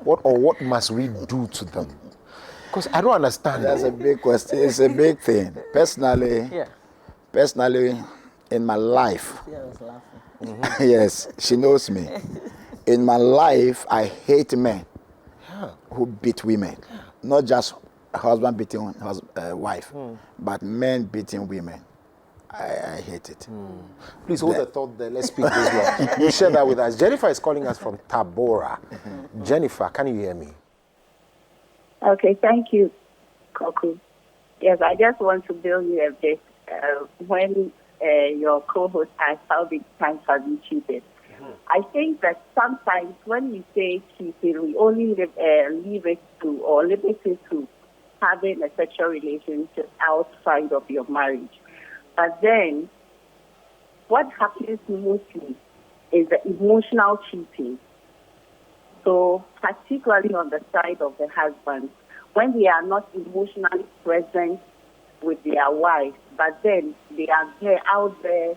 What must we do to them? Because I don't understand. That's a big question. It's a big thing. Personally, in my life, yes, she knows me. In my life, I hate men who beat women. Not just husband beating wife, but men beating women. I hate it. Please hold the thought there. Let's speak this one. You share that with us. Jennifer is calling us from Tabora. Jennifer, can you hear me? Okay, thank you, Koku. Yes, I just want to build you a bit. When your co-host asked how many times have you cheated, I think that sometimes when we say cheating, we only leave it to or limit it to having a sexual relationship outside of your marriage. But then, what happens mostly is the emotional cheating. So, particularly on the side of the husband, when they are not emotionally present with their wife, but then they are out there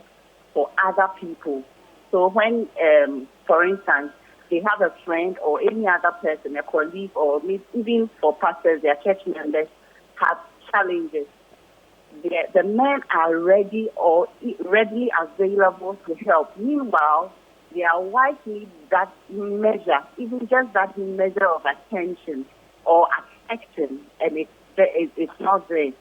for other people. So when, for instance, they have a friend or any other person, a colleague, or even for pastors, their church members have challenges, the men are ready or readily available to help. Meanwhile, their wife needs that measure, even just that measure of attention or affection, and it's not there.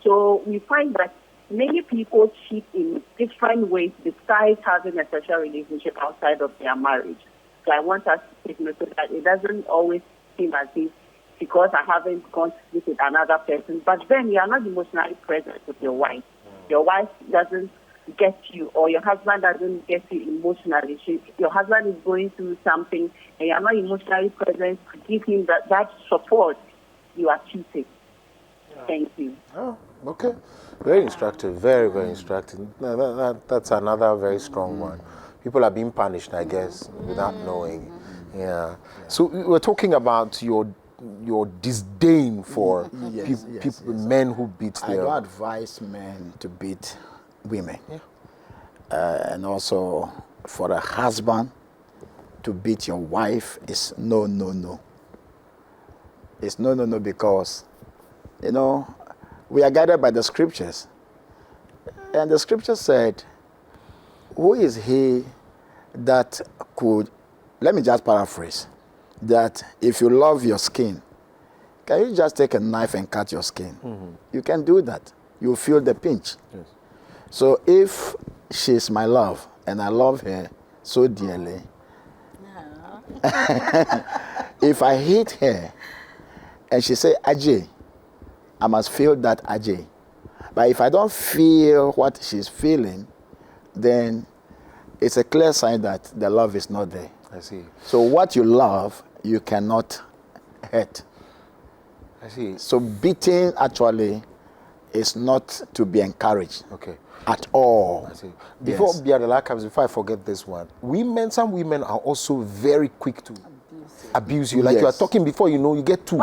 So we find that many people cheat in different ways besides having a sexual relationship outside of their marriage. So I want us to take note so that it doesn't always seem as if because I haven't gone to sleep with another person, but then you are not emotionally present with your wife. Your wife doesn't get you, or your husband doesn't get you emotionally. Your husband is going through something, and you are not emotionally present to give him that support. You are cheating. Thank you. Oh, okay. Very instructive. Very, very instructive. That's another very strong one. People are being punished, I guess, without knowing. Yeah. So we're talking about your disdain for men who beat I their... don't advise men to beat women. Yeah. And also for a husband to beat your wife is no. It's no because, we are guided by the scriptures. And the scripture said, who is he that could, let me just paraphrase, that if you love your skin, can you just take a knife and cut your skin? Mm-hmm. You can do that. You feel the pinch. Yes. So if she's my love and I love her so dearly, if I hit her and she say, Ajay, I must feel that Ajay. But if I don't feel what she's feeling, then it's a clear sign that the love is not there. I see. So what you love, you cannot hurt. I see. So beating actually is not to be encouraged. Okay. At all. I see. Before Biadela comes, before I forget this one, some women are also very quick to abuse you. Like you are talking before you get too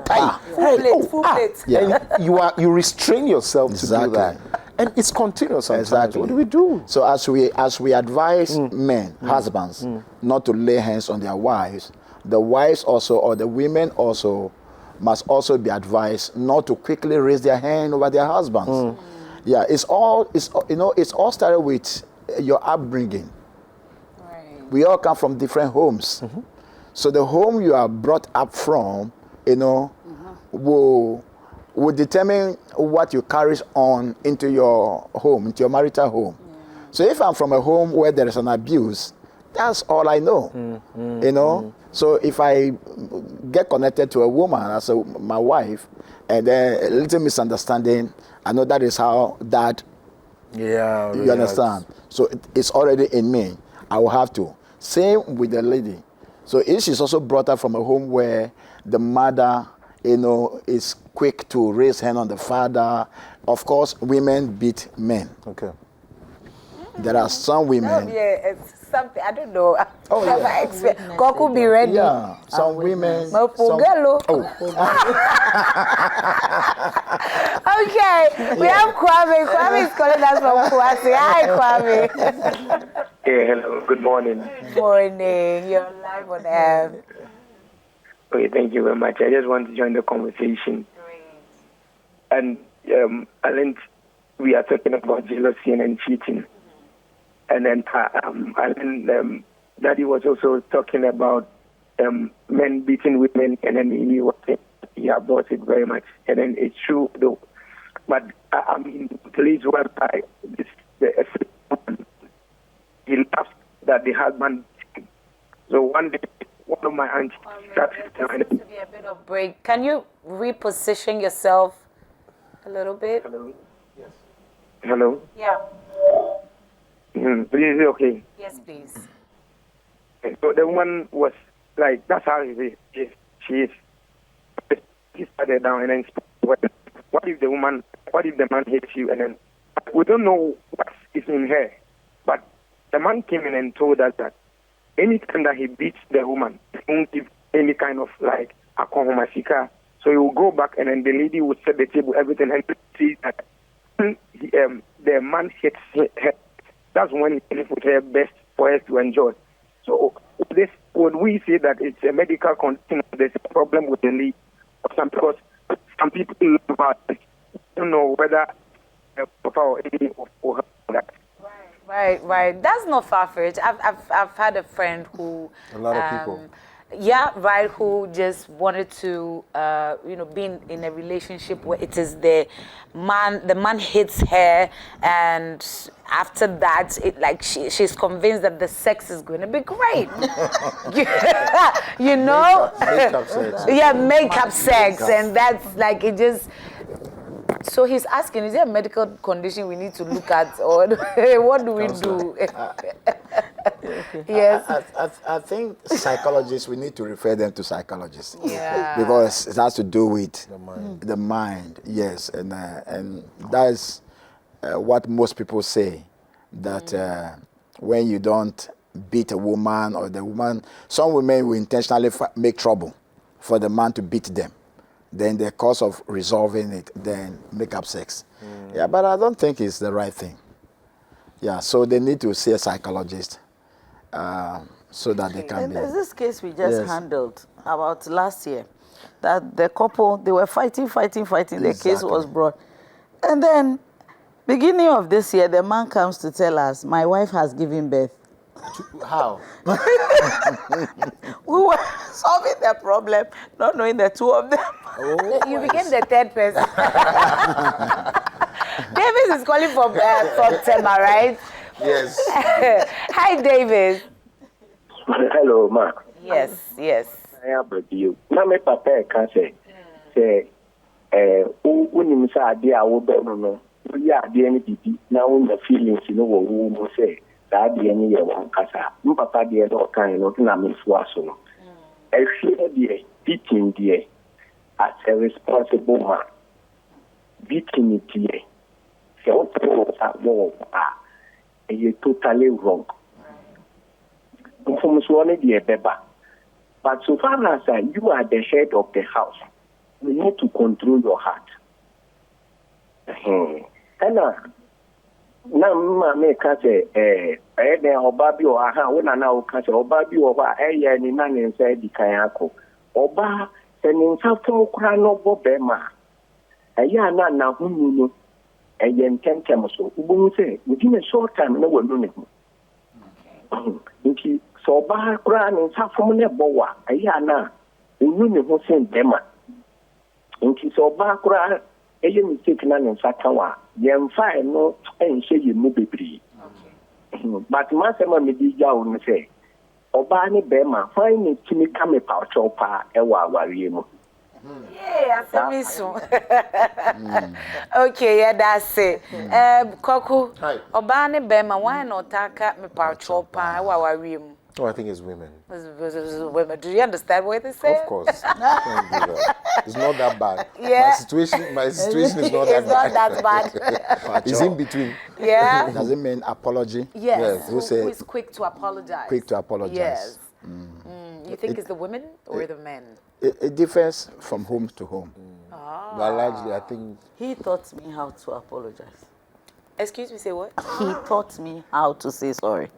tight. Full plate. Yeah. And you restrain yourself to do that. And it's continuous sometimes. Exactly. What do we do? So as we advise men, husbands, not to lay hands on their wives, the wives also, or the women also, must also be advised not to quickly raise their hand over their husbands. Yeah, it's all started with your upbringing. Right. We all come from different homes. Mm-hmm. So the home you are brought up from, will determine what you carry on into your home, into your marital home. Yeah. So if I'm from a home where there is an abuse, that's all I know. So if I get connected to a woman as my wife, and then a little misunderstanding, I know that is how that. Yeah. You understand? So it's already in me. I will have to. Same with the lady. So if she's also brought up from a home where the mother, is quick to raise hand on the father. Of course, women beat men. Okay. There are some women. It's something I don't know. Oh, yeah. God could be ready. Yeah, some women. Okay, we have Kwame. Kwame is calling us from Kwasi. Hi, Kwame. Yeah, hello. Good morning. Morning. You're live on air. Okay, thank you very much. I just want to join the conversation. Great. And I think we are talking about jealousy and cheating. And then Daddy was also talking about men beating women, and then he brought it very much. And then it's true, though. But I'm in place whereby he laughs that the husband. So one day, one of my aunts started to be a bit of break. Can you reposition yourself a little bit? Hello. Yes. Hello. Yeah. Please, is it okay? Yes, please. So the woman was like, that's how she is. She started down and then what if the man hates you? And then we don't know what is in her. But the man came in and told us that anytime that he beats the woman, he won't give any kind of like a kohomashika. So he will go back and then the lady will set the table, everything, and see that the man hits her. That's when he lives with her best for her to enjoy. So when we say that it's a medical condition, there's a problem with the lead, because some people don't know whether or any of that. Right. That's not far-fetched. I've had a friend who. A lot of people. yeah, right, who just wanted to, be in a relationship where it is the man hits her, and after that, she's convinced that the sex is going to be great. Makeup sex. Yeah, makeup sex, and that's like it just. So he's asking, is there a medical condition we need to look at, or what do we do? Yes. I think psychologists, we need to refer them to psychologists. Yeah. Because it has to do with the mind. Yes, and that's what most people say, that when you don't beat a woman, or the woman, some women will intentionally make trouble for the man to beat them. Then the cause of resolving it, then make up sex. Yeah, but I don't think it's the right thing. Yeah, so they need to see a psychologist so that they can And be. there's this case we just handled about last year, that the couple, they were fighting. The case was brought. And then, beginning of this year, the man comes to tell us, my wife has given birth. How? We were solving the problem, not knowing the two of them. Oh, You became the third person. Davis is calling from Tema, right? yes. Hi, Davis. Hello, ma. Yes. I am with you. Now, my papa can say, unim sa ade a wo be no no. We are the any bibi. Now, the feelings, wo say. That the any one kasa. Papa the no kind no na me so aso no. I feel the teaching the as a responsible man. Beating it here. So you're totally wrong. But so far as you are the head of the house, you need to control your heart. And now, me can say, Obabi or aha, when I now can say Obabi or any man inside the Kayako. Oba, sending something crano bobema. Ayana na hunu, a yen so, who say, within a short time, no one doing it. So, Bar Kran and Safomone Boa, Ayana, who sent them. Inki so Bakra, a mistake none in Sakawa, yen fire no, and say you move be. But Massama Medija will say, Obani Bema, find it to me come a pouch or pa, ewa warimo. Yeah, okay, yeah, that's it. Koku, Obani Bema, why not taka me pouch or pa, ewa warimo? Oh, I think it's women. Women. Do you understand what they say? Of course. It's not that bad. Yeah. My situation is not it's that not bad. that bad. It's in between. Yeah. Does it mean apology? Yes. Who is quick to apologize? Quick to apologize. Yes. You think it's the women or the men? It differs from home to home. But largely, I think... He taught me how to apologize. Excuse me, say what? He taught me how to say sorry.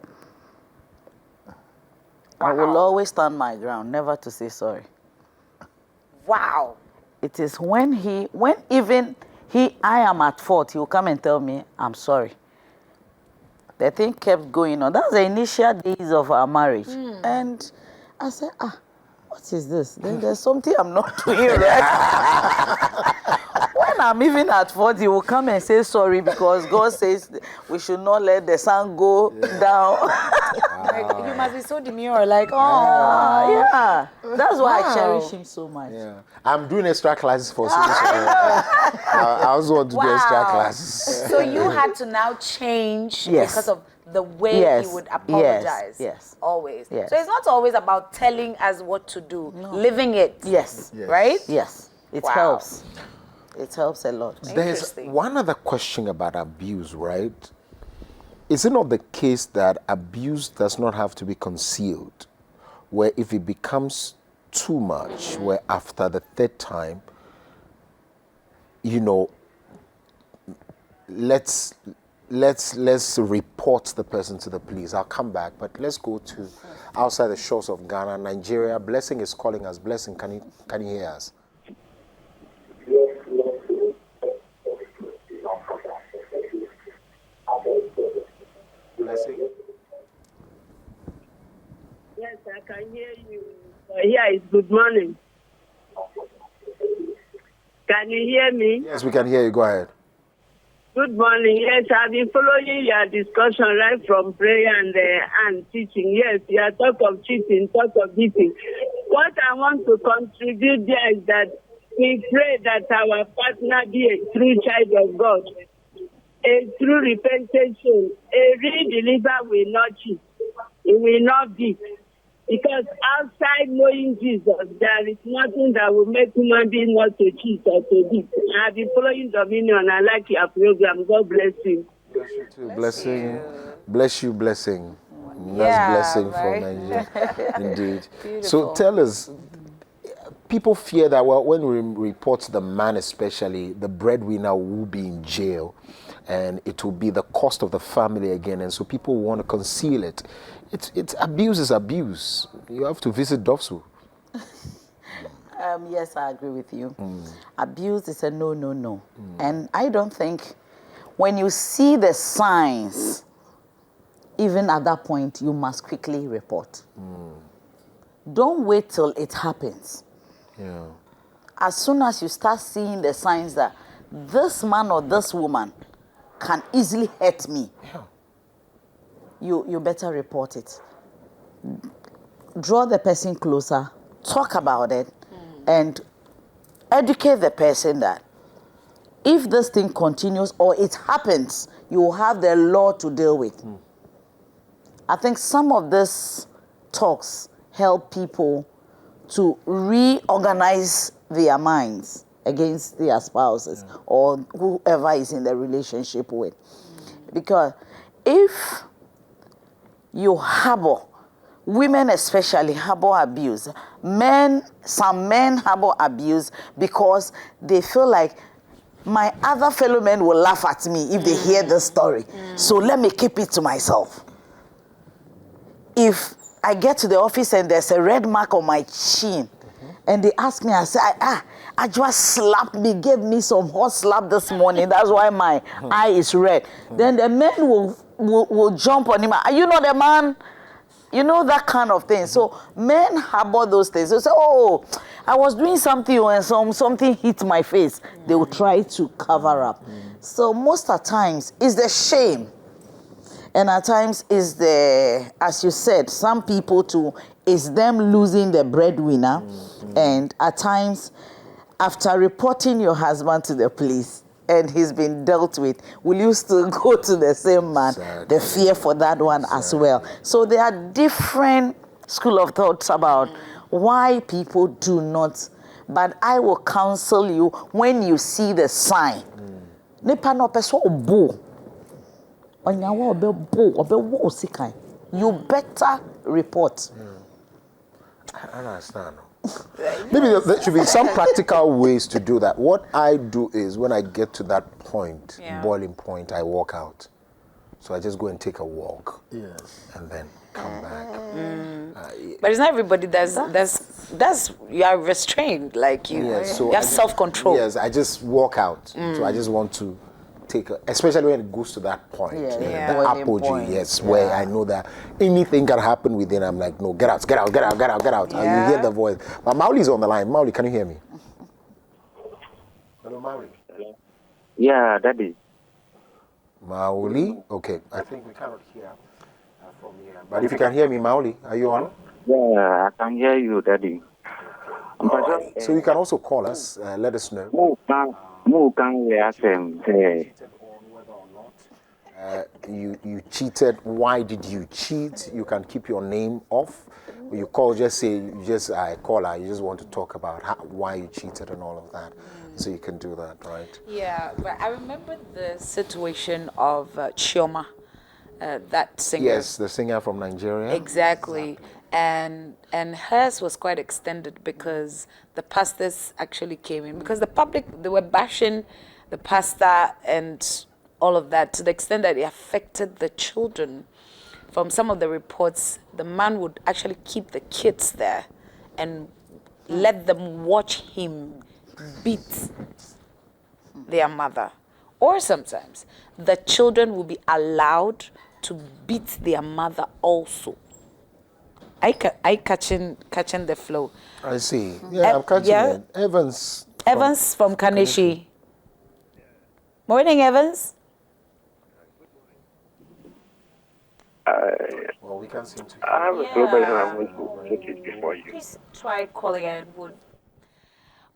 I will always stand my ground, never to say sorry. Wow. It is when I am at fault, he will come and tell me, I'm sorry. The thing kept going on. That's the initial days of our marriage. And I said, what is this? Then there's something I'm not doing right. When I'm even at fault, he will come and say sorry because God says we should not let the sun go down. Like, you must be so demure, like, yeah. That's why I cherish him so much. Yeah. I'm doing extra classes for solution. I also want to do extra classes. So you had to now change because of the way he would apologize. Yes. Always. Yes. So it's not always about telling us what to do, living it. Yes. Right? Yes. It helps. It helps a lot. There's one other question about abuse, right? Is it not the case that abuse does not have to be concealed? Where if it becomes too much, where after the third time, let's report the person to the police. I'll come back, but let's go to outside the shores of Ghana, Nigeria. Blessing is calling us. Blessing, can you hear us? Yes, I can hear you. Joyce, good morning. Can you hear me? Yes, we can hear you. Go ahead. Good morning. Yes, I've been following your discussion right from prayer and teaching. Yes, you are talk of cheating, talk of beating. What I want to contribute there is that we pray that our partner be a true child of God, a true repentant soul. A real believer will not cheat. It will not beat. Because outside knowing Jesus, there is nothing that will make human being not to cheat or to beat. I've been following Dominion. I like your program. God bless you. Bless you too. Blessing. Bless you, blessing. Yeah, That's blessing right? from Nigeria. Indeed. Beautiful. So tell us, people fear that, well, when we report the man especially, the breadwinner will be in jail and it will be the cost of the family again. And so people want to conceal it. It's abuse is abuse. You have to visit Dofsu. Yes, I agree with you. Abuse is a no. And I don't think when you see the signs, even at that point, you must quickly report. Don't wait till it happens. Yeah. As soon as you start seeing the signs that this man or this woman can easily hurt me, you better report it. Draw the person closer, talk about it, and educate the person that if this thing continues or it happens, you will have the law to deal with. I think some of these talks help people to reorganize their minds against their spouses or whoever is in the relationship with. Because if you harbor, women especially harbor abuse. Some men harbor abuse because they feel like my other fellow men will laugh at me if they hear this story. So let me keep it to myself. If I get to the office and there's a red mark on my chin, and they ask me, I say, I just slapped me, gave me some hot slap this morning. That's why my eye is red. Then the men will jump on him. Are you not a man? You know, that kind of thing. So men harbor those things. They say, oh, I was doing something and something hit my face. They will try to cover up. So most of the times, it's the shame. And at times, is the, as you said, some people too, is them losing the breadwinner. And at times, after reporting your husband to the police and he's been dealt with, will you still go to the same man? Exactly. The fear for that one as well. So there are different school of thoughts about why people do not. But I will counsel you when you see the sign. Nipa no peso obo. You better report. I understand. Maybe there should be some practical ways to do that. What I do is when I get to that point, boiling point, I walk out. So I just go and take a walk. Yes. And then come back. But it's not everybody that's you are restrained, like you. So you have self-control. Yes, I just walk out. So I just want to take especially when it goes to that point, the apogee, where I know that anything can happen within. I'm like, no, get out. And you hear the voice. But Mauli's on the line. Mauli, can you hear me? Hello, Mauli. Yeah, Daddy. Mauli? Okay, I think we cannot hear from here. But if you can hear me, Mauli, are you on? Yeah, I can hear you, Daddy. All right. So you can also call us, let us know. You cheated. Why did you cheat? You can keep your name off. You call, just say, I call her. You just want to talk about why you cheated and all of that. So you can do that, right? Yeah, but I remember the situation of Chioma, that singer. Yes, the singer from Nigeria. Exactly. And hers was quite extended because the pastors actually came in. Because the public, they were bashing the pastor and all of that to the extent that it affected the children. From some of the reports, the man would actually keep the kids there and let them watch him beat their mother. Or sometimes the children will be allowed to beat their mother also. I catching the flow. I see. Yeah, I'm catching it. Evans from Kaneshi. Morning, Evans. Well, we can't seem to. I have a problem and I want to take it before you. Please try calling and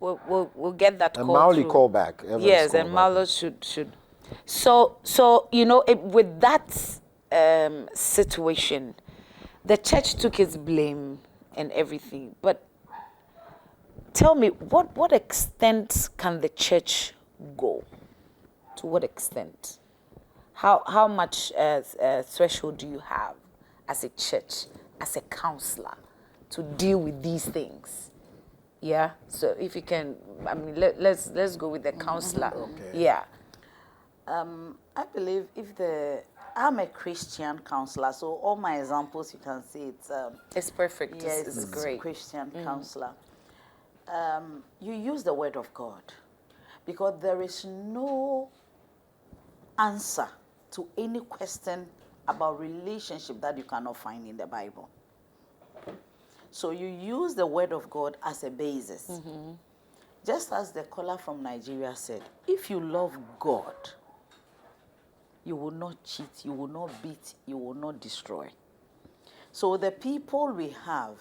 we'll get that And call Mauli through. call back. Evans Yes, call and back. Marlo should. So with that situation, the church took its blame and everything. But tell me, what extent can the church go? To what extent? How much threshold do you have as a church, as a counselor, to deal with these things? Yeah. So if you can, I mean, let's go with the counselor. Okay. Yeah. I believe I'm a Christian counselor, so all my examples you can see It's perfect. Yes, It's great. Christian counselor. You use the word of God because there is no answer to any question about relationship that you cannot find in the Bible. So you use the word of God as a basis. Just as the caller from Nigeria said, if you love God, you will not cheat, you will not beat, you will not destroy. So the people we have,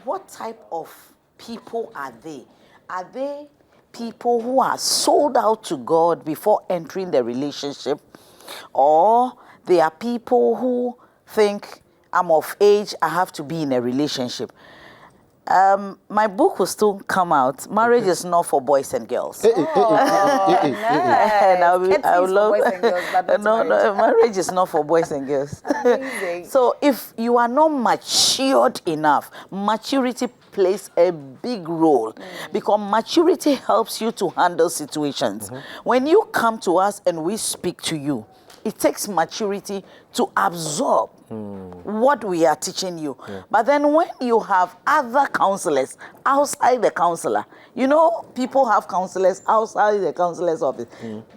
what type of people are they? Are they people who are sold out to God before entering the relationship? Or they are people who think, I'm of age, I have to be in a relationship? My book will still come out. Marriage is not for boys and girls. And I will love boys and girls, but not no, marriage is not for boys and girls. Amazing. So if you are not matured enough, maturity plays a big role because maturity helps you to handle situations. When you come to us and we speak to you, it takes maturity to absorb what we are teaching you. But then when you have other counselors outside the counselor, people have counselors outside the counselor's office.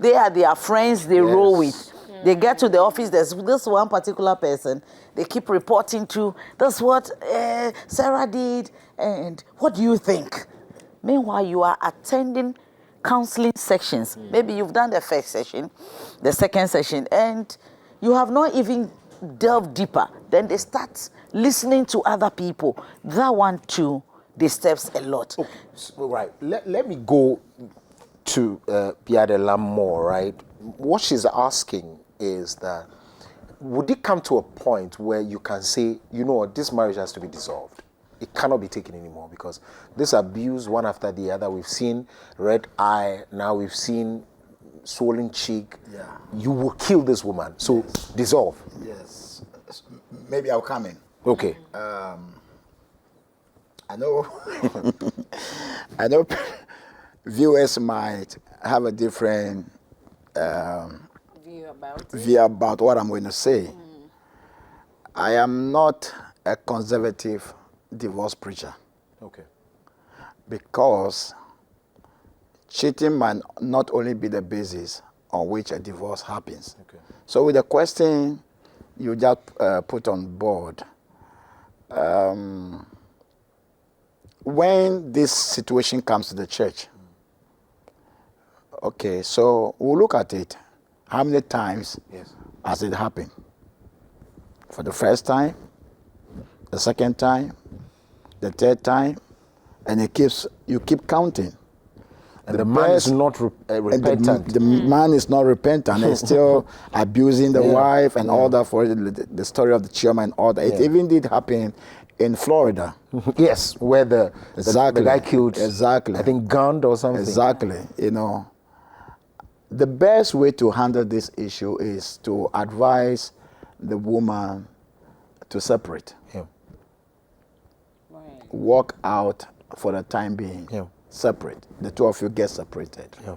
They are their friends they roll with. They get to the office, there's this one particular person, they keep reporting to, that's what Sarah did, and what do you think? Meanwhile, you are attending counseling sections. Maybe you've done the first session, the second session, and you have not even delved deeper. Then they start listening to other people. That one too disturbs a lot. Okay. Right. Let me go to Pierre de Lamore, right? What she's asking is that would it come to a point where you can say, this marriage has to be dissolved? It cannot be taken anymore because this abuse, one after the other, we've seen red eye, now we've seen swollen cheek. Yeah. You will kill this woman. So dissolve. Yes. Maybe I'll come in. Okay. I know I know viewers might have a different view about what I'm going to say. I am not a conservative divorce preacher. Okay. Because cheating might not only be the basis on which a divorce happens. Okay. So with the question you just put on board, when this situation comes to the church, okay, so we'll look at it. How many times has it happened? For the first time, the second time, the third time, and you keep counting. And the man is not repentant. The man is not repentant and still abusing the wife and all that. For the story of the chairman and all that. It even did happen in Florida. Yes, where the guy killed, I think, gunned or something. Exactly. The best way to handle this issue is to advise the woman to separate. Yeah. Walk out for the time being. Yeah. Separate. The two of you get separated. Yeah.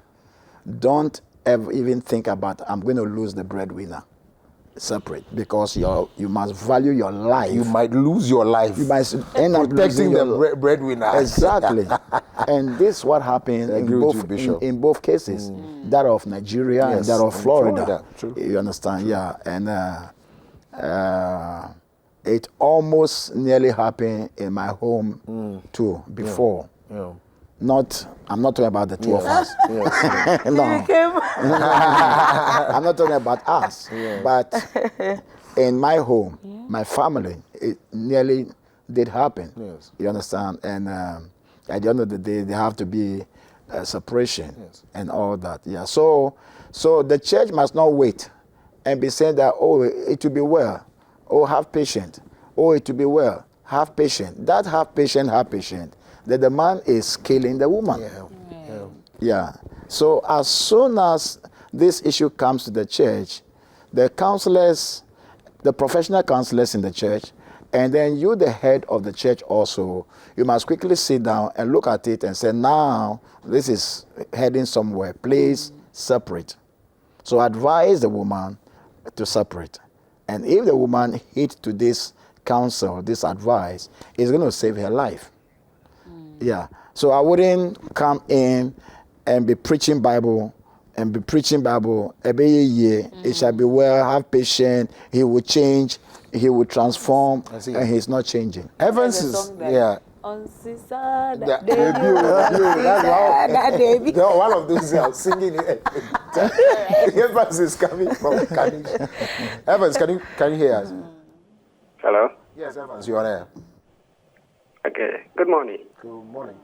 Don't ever even think about, I'm going to lose the breadwinner. Separate, because you must value your life. You might lose your life. You might end up protecting the breadwinner. Exactly. And this is what happened in both cases. That of Nigeria and that of Florida. True. You understand? Yeah. And It almost nearly happened in my home too before. Yeah. I'm not talking about the two of us. Yeah. No. I'm not talking about us. But in my home, my family, it nearly did happen. Yes. You understand? And at the end of the day, there have to be a separation and all that. Yeah. So the church must not wait and be saying that, oh, it will be well. Oh, have patience. Oh, it will be well. Have patience. That have patience. That the man is killing the woman. Yeah. So as soon as this issue comes to the church, the counselors, the professional counselors in the church, and then you, the head of the church also, you must quickly sit down and look at it and say, now, this is heading somewhere. Please separate. So advise the woman to separate. And if the woman heeds to this counsel, this advice, it's going to save her life. Yeah. So I wouldn't come in and be preaching Bible every year. It shall be well, have patience, he will change, he will transform, and he's not changing. Evans is, yeah. On Sisa, That's one of those singing it. Evans is coming from Kanish. Evans, can you hear us? Hello? Yes, Evans, you're there. Okay. Good morning. Good morning.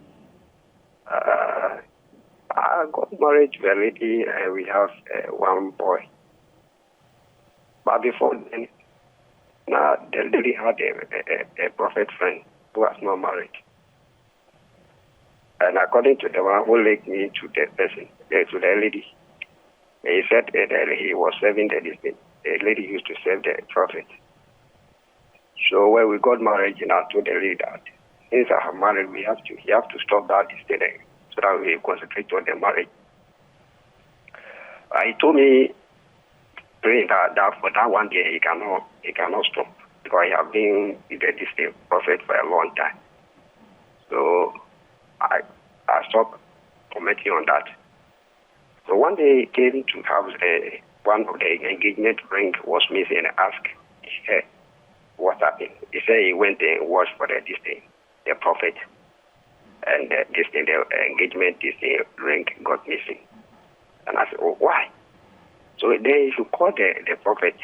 I got married to a lady and we have one boy. But before then, now the lady had a prophet friend who was not married. And according to the one who linked me to the person, to the lady, he said that he was serving the lady used to serve the prophet. So when we got married, I told the lady that since I have married, he have to stop that thing so that we concentrate on the marriage. He told me praying that for that one day he cannot stop because he have been with this prophet for a long time. So I stopped commenting on that. So one day he came to house, one of the engagement ring was missing and asked her what happened. He said he went and watched for the prophet. And the engagement ring got missing. And I said, oh, why? So then if you call the prophet,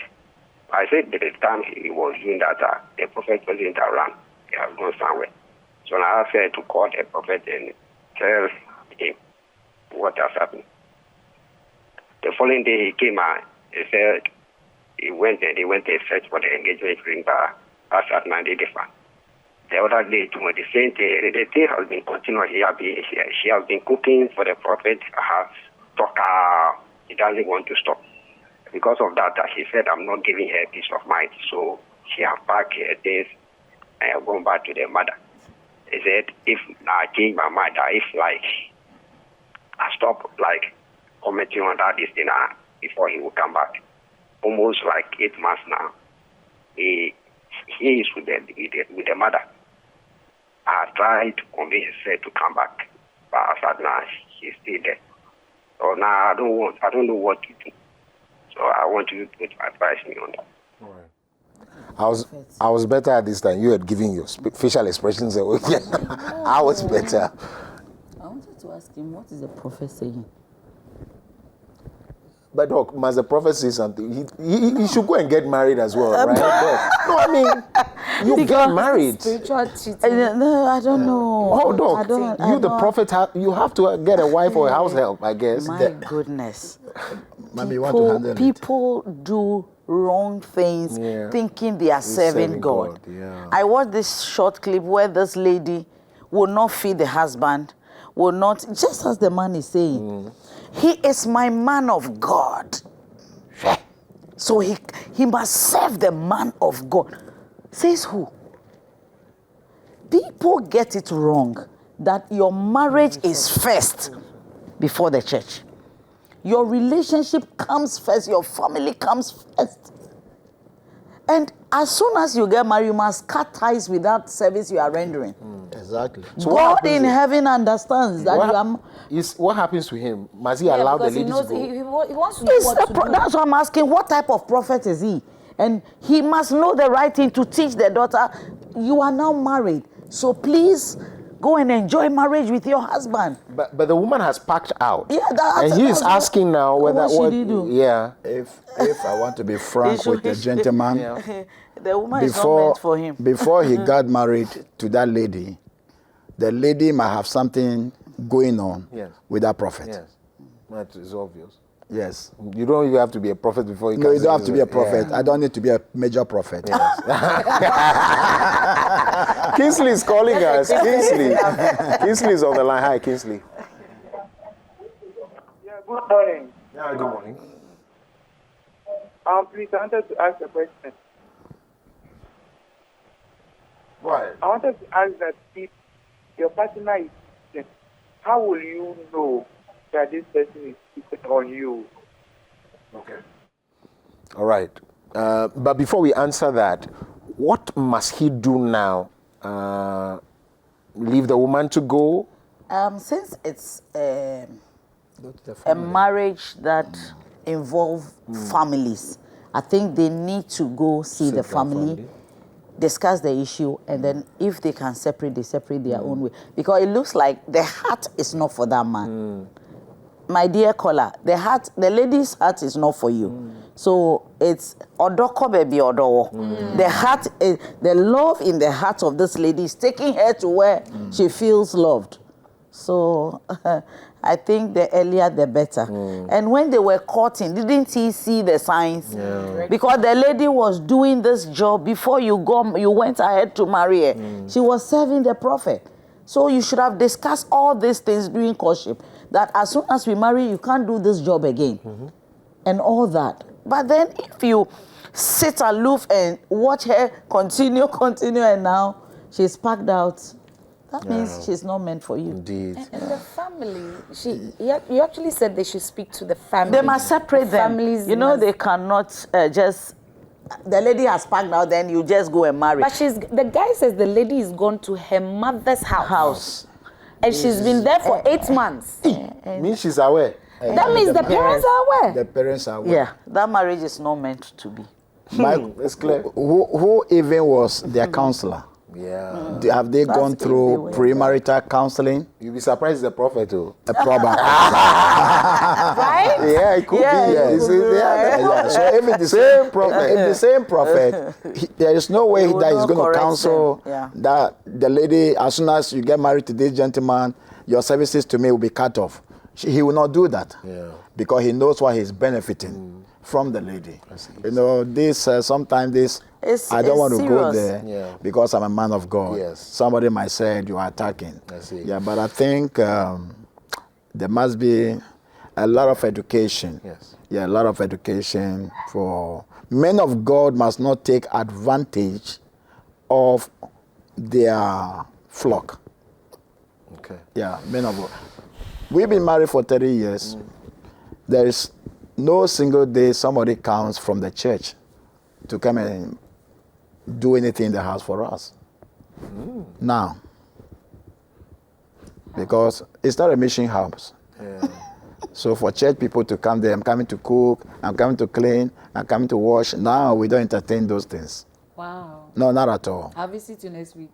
I said at the time he was doing that, the prophet wasn't around. He has gone somewhere. So I asked her to call the prophet and tell him what has happened. The following day he came and he said he went and searched for the engagement ring, but as at 90 days. The other day, to the same thing, the thing has been continuing. She has been cooking for the prophet. Has talked. He doesn't want to stop. Because of that, she said, I'm not giving her peace of mind. So she has packed her things and gone back to the mother. He said, if I change my mind, if I stop commenting on that this thing before he will come back. Almost 8 months now. He is with the mother. I tried to convince her to come back, but I said now she's still there. So now I don't know what to do. So I want you to advise me on that. All right. I was better at this time. You had given your facial expressions away. I was better. I wanted to ask him, what is the prophet saying? But Doc, must the prophet say something? He should go and get married as well, right? Doc? No, I mean, you get married. Spiritual cheating. No, I don't know. Oh, Doc, the prophet, you have to get a wife or a house help, I guess. My goodness. Mommy, want to handle people do wrong things thinking they are serving God. Yeah. I watched this short clip where this lady will not feed the husband, will not, just as the man is saying, he is my man of God. So he must serve the man of God. Says who? People get it wrong that your marriage is first before the church. Your relationship comes first, your family comes first. And as soon as you get married, you must cut ties with that service you are rendering. Exactly. So God in heaven understands that what happens to him? Must he allow the lady to go? He wants to know what to do. That's why I'm asking, what type of prophet is he? And he must know the right thing to teach the daughter. You are now married, so please go and enjoy marriage with your husband. But the woman has packed out. Yeah, and he is asking now whether what should he do? Yeah. If I want to be frank with the gentleman, the woman is not meant for him. Before he got married to that lady, the lady might have something going on with that prophet. Yes, that is obvious. Yes. You don't even have to be a prophet before you can. No, you don't have to be a prophet. I don't need to be a major prophet. Yes. Kingsley is calling us. Kingsley is on the line. Hi, Kingsley. Yeah, good morning. Yeah, good morning. Please, I wanted to ask a question. What? I wanted to ask that if your partner is cheating, how will you know that this person is cheating on you? Okay. All right. But before we answer that, what must he do now? Leave the woman to go? Since it's a marriage that involves families, I think they need to go see the family, discuss the issue, and then if they can separate, they separate their own way. Because it looks like the heart is not for that man. My dear caller, the lady's heart is not for you. So it's odoko baby odowo. The heart, the love in the heart of this lady is taking her to where she feels loved. So I think the earlier the better. And when they were courting, didn't he see the signs? Because the lady was doing this job before you went ahead to marry her. She was serving the prophet. So you should have discussed all these things during courtship. That as soon as we marry, you can't do this job again. And all that. But then if you sit aloof and watch her continue, and now she's packed out, that means she's not meant for you. Indeed. And the family, you actually said they should speak to the family. They must separate them. Families, you know, they cannot just, the lady has packed out, then you just go and marry. But the guy says the lady is gone to her mother's house. And she's been there for 8 months. Means she's aware. That means the parents are aware. The parents are aware. Yeah, that marriage is not meant to be. It's clear. Who even was their counselor? Yeah. Have they gone through premarital counseling? You'll be surprised it's a prophet, too. A probably. Right? Yeah, it could be. Yes. So if it's the same prophet, there is no way that he's going to counsel that the lady, as soon as you get married to this gentleman, your services to me will be cut off. He will not do that because he knows what he's benefiting from the lady. You know, this sometimes this. I don't want to go there because I'm a man of God. Yes. Somebody might say you are attacking. I see. Yeah, but I think there must be a lot of education. Yes. Yeah, a lot of education for men of God must not take advantage of their flock. Okay. Yeah, men of God. We've been married for 30 years. There is no single day somebody comes from the church to come and do anything in the house for us. Now, because it's not a mission house. So for church people to come there, I'm coming to cook, I'm coming to clean, I'm coming to wash. Now we don't entertain those things. Wow. No, not at all. I'll visit you next week.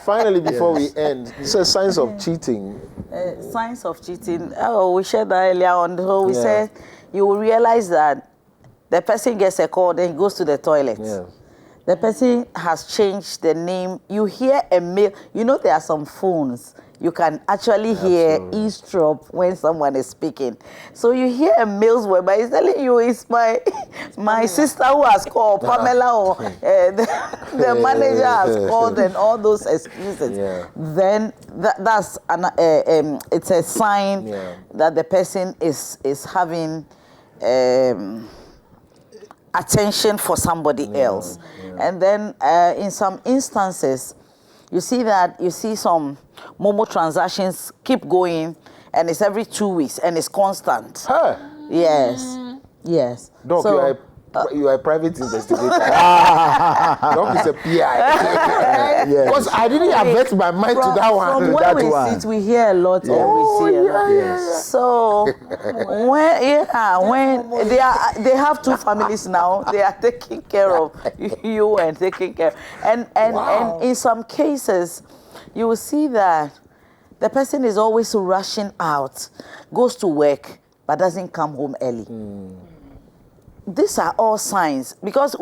Finally, before we end, this is signs of cheating. Signs of cheating. Oh, we shared that earlier on. So we said you will realize that the person gets a call, then he goes to the toilet. Yeah. The person has changed the name. You hear a mail. You know there are some phones. You can actually hear eavesdrop when someone is speaking. So you hear a mails whereby he's telling you it's my sister who has called, Pamela, or the manager has called, and all those excuses. Yeah. Then that's it's a sign that the person is having attention for somebody else. And then in some instances, you see some Momo transactions keep going, and it's every 2 weeks, and it's constant. Huh? Yes. Yes. Doc, so, you are a private investigator. Doc is a PI. Because I didn't avert my mind to that one. From where we sit, we hear a lot, and we see a lot. Yes. So when they have two families now, they are taking care of you and taking care. And in some cases, you will see that the person is always rushing out, goes to work, but doesn't come home early. These are all signs, because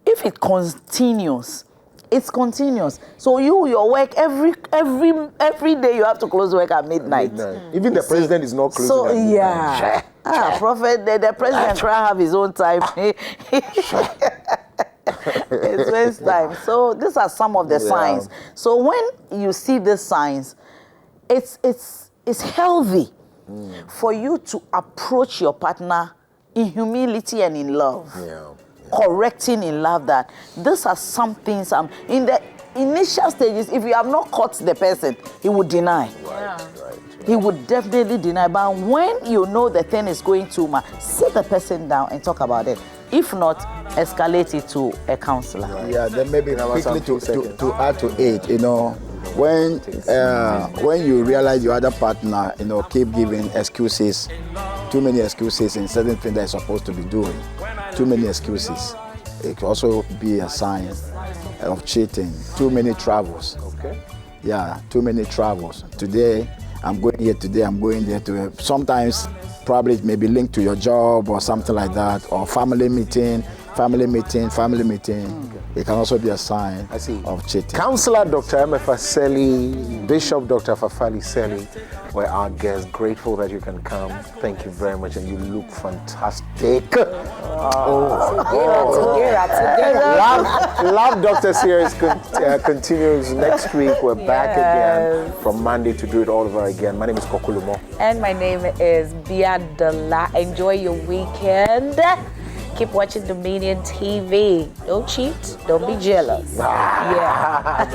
if it continues, it's continuous. So your work every day you have to close work at midnight. Even the president is not closing at midnight. Prophet, the president can't have his own time. It's waste time. So these are some of the signs. So when you see these signs, it's healthy for you to approach your partner in humility and in love. Correcting in love that these are some things in the initial stages. If you have not caught the person, he would deny. He would definitely deny. But when you know the thing is going too much, sit the person down and talk about it. If not, escalate it to a counselor. Then maybe quickly to add to it, when you realize your other partner, keep giving excuses, too many excuses in certain things they're supposed to be doing, too many excuses. It could also be a sign of cheating. Too many travels. Too many travels. Today I'm going here, today I'm going there. Sometimes probably it may be linked to your job or something like that, or family meeting. It can also be a sign of cheating. Counselor Dr. M.F. Seli, Bishop Dr. Fafali Seli were our guests. Grateful that you can come. Thank you very much, and you look fantastic. Love Dr. Series continues next week. We're back again from Monday to do it all over again. My name is Kokulumo. And my name is Biadola. Enjoy your weekend. Keep watching Dominion TV. Don't cheat. Don't be jealous. Bye-bye.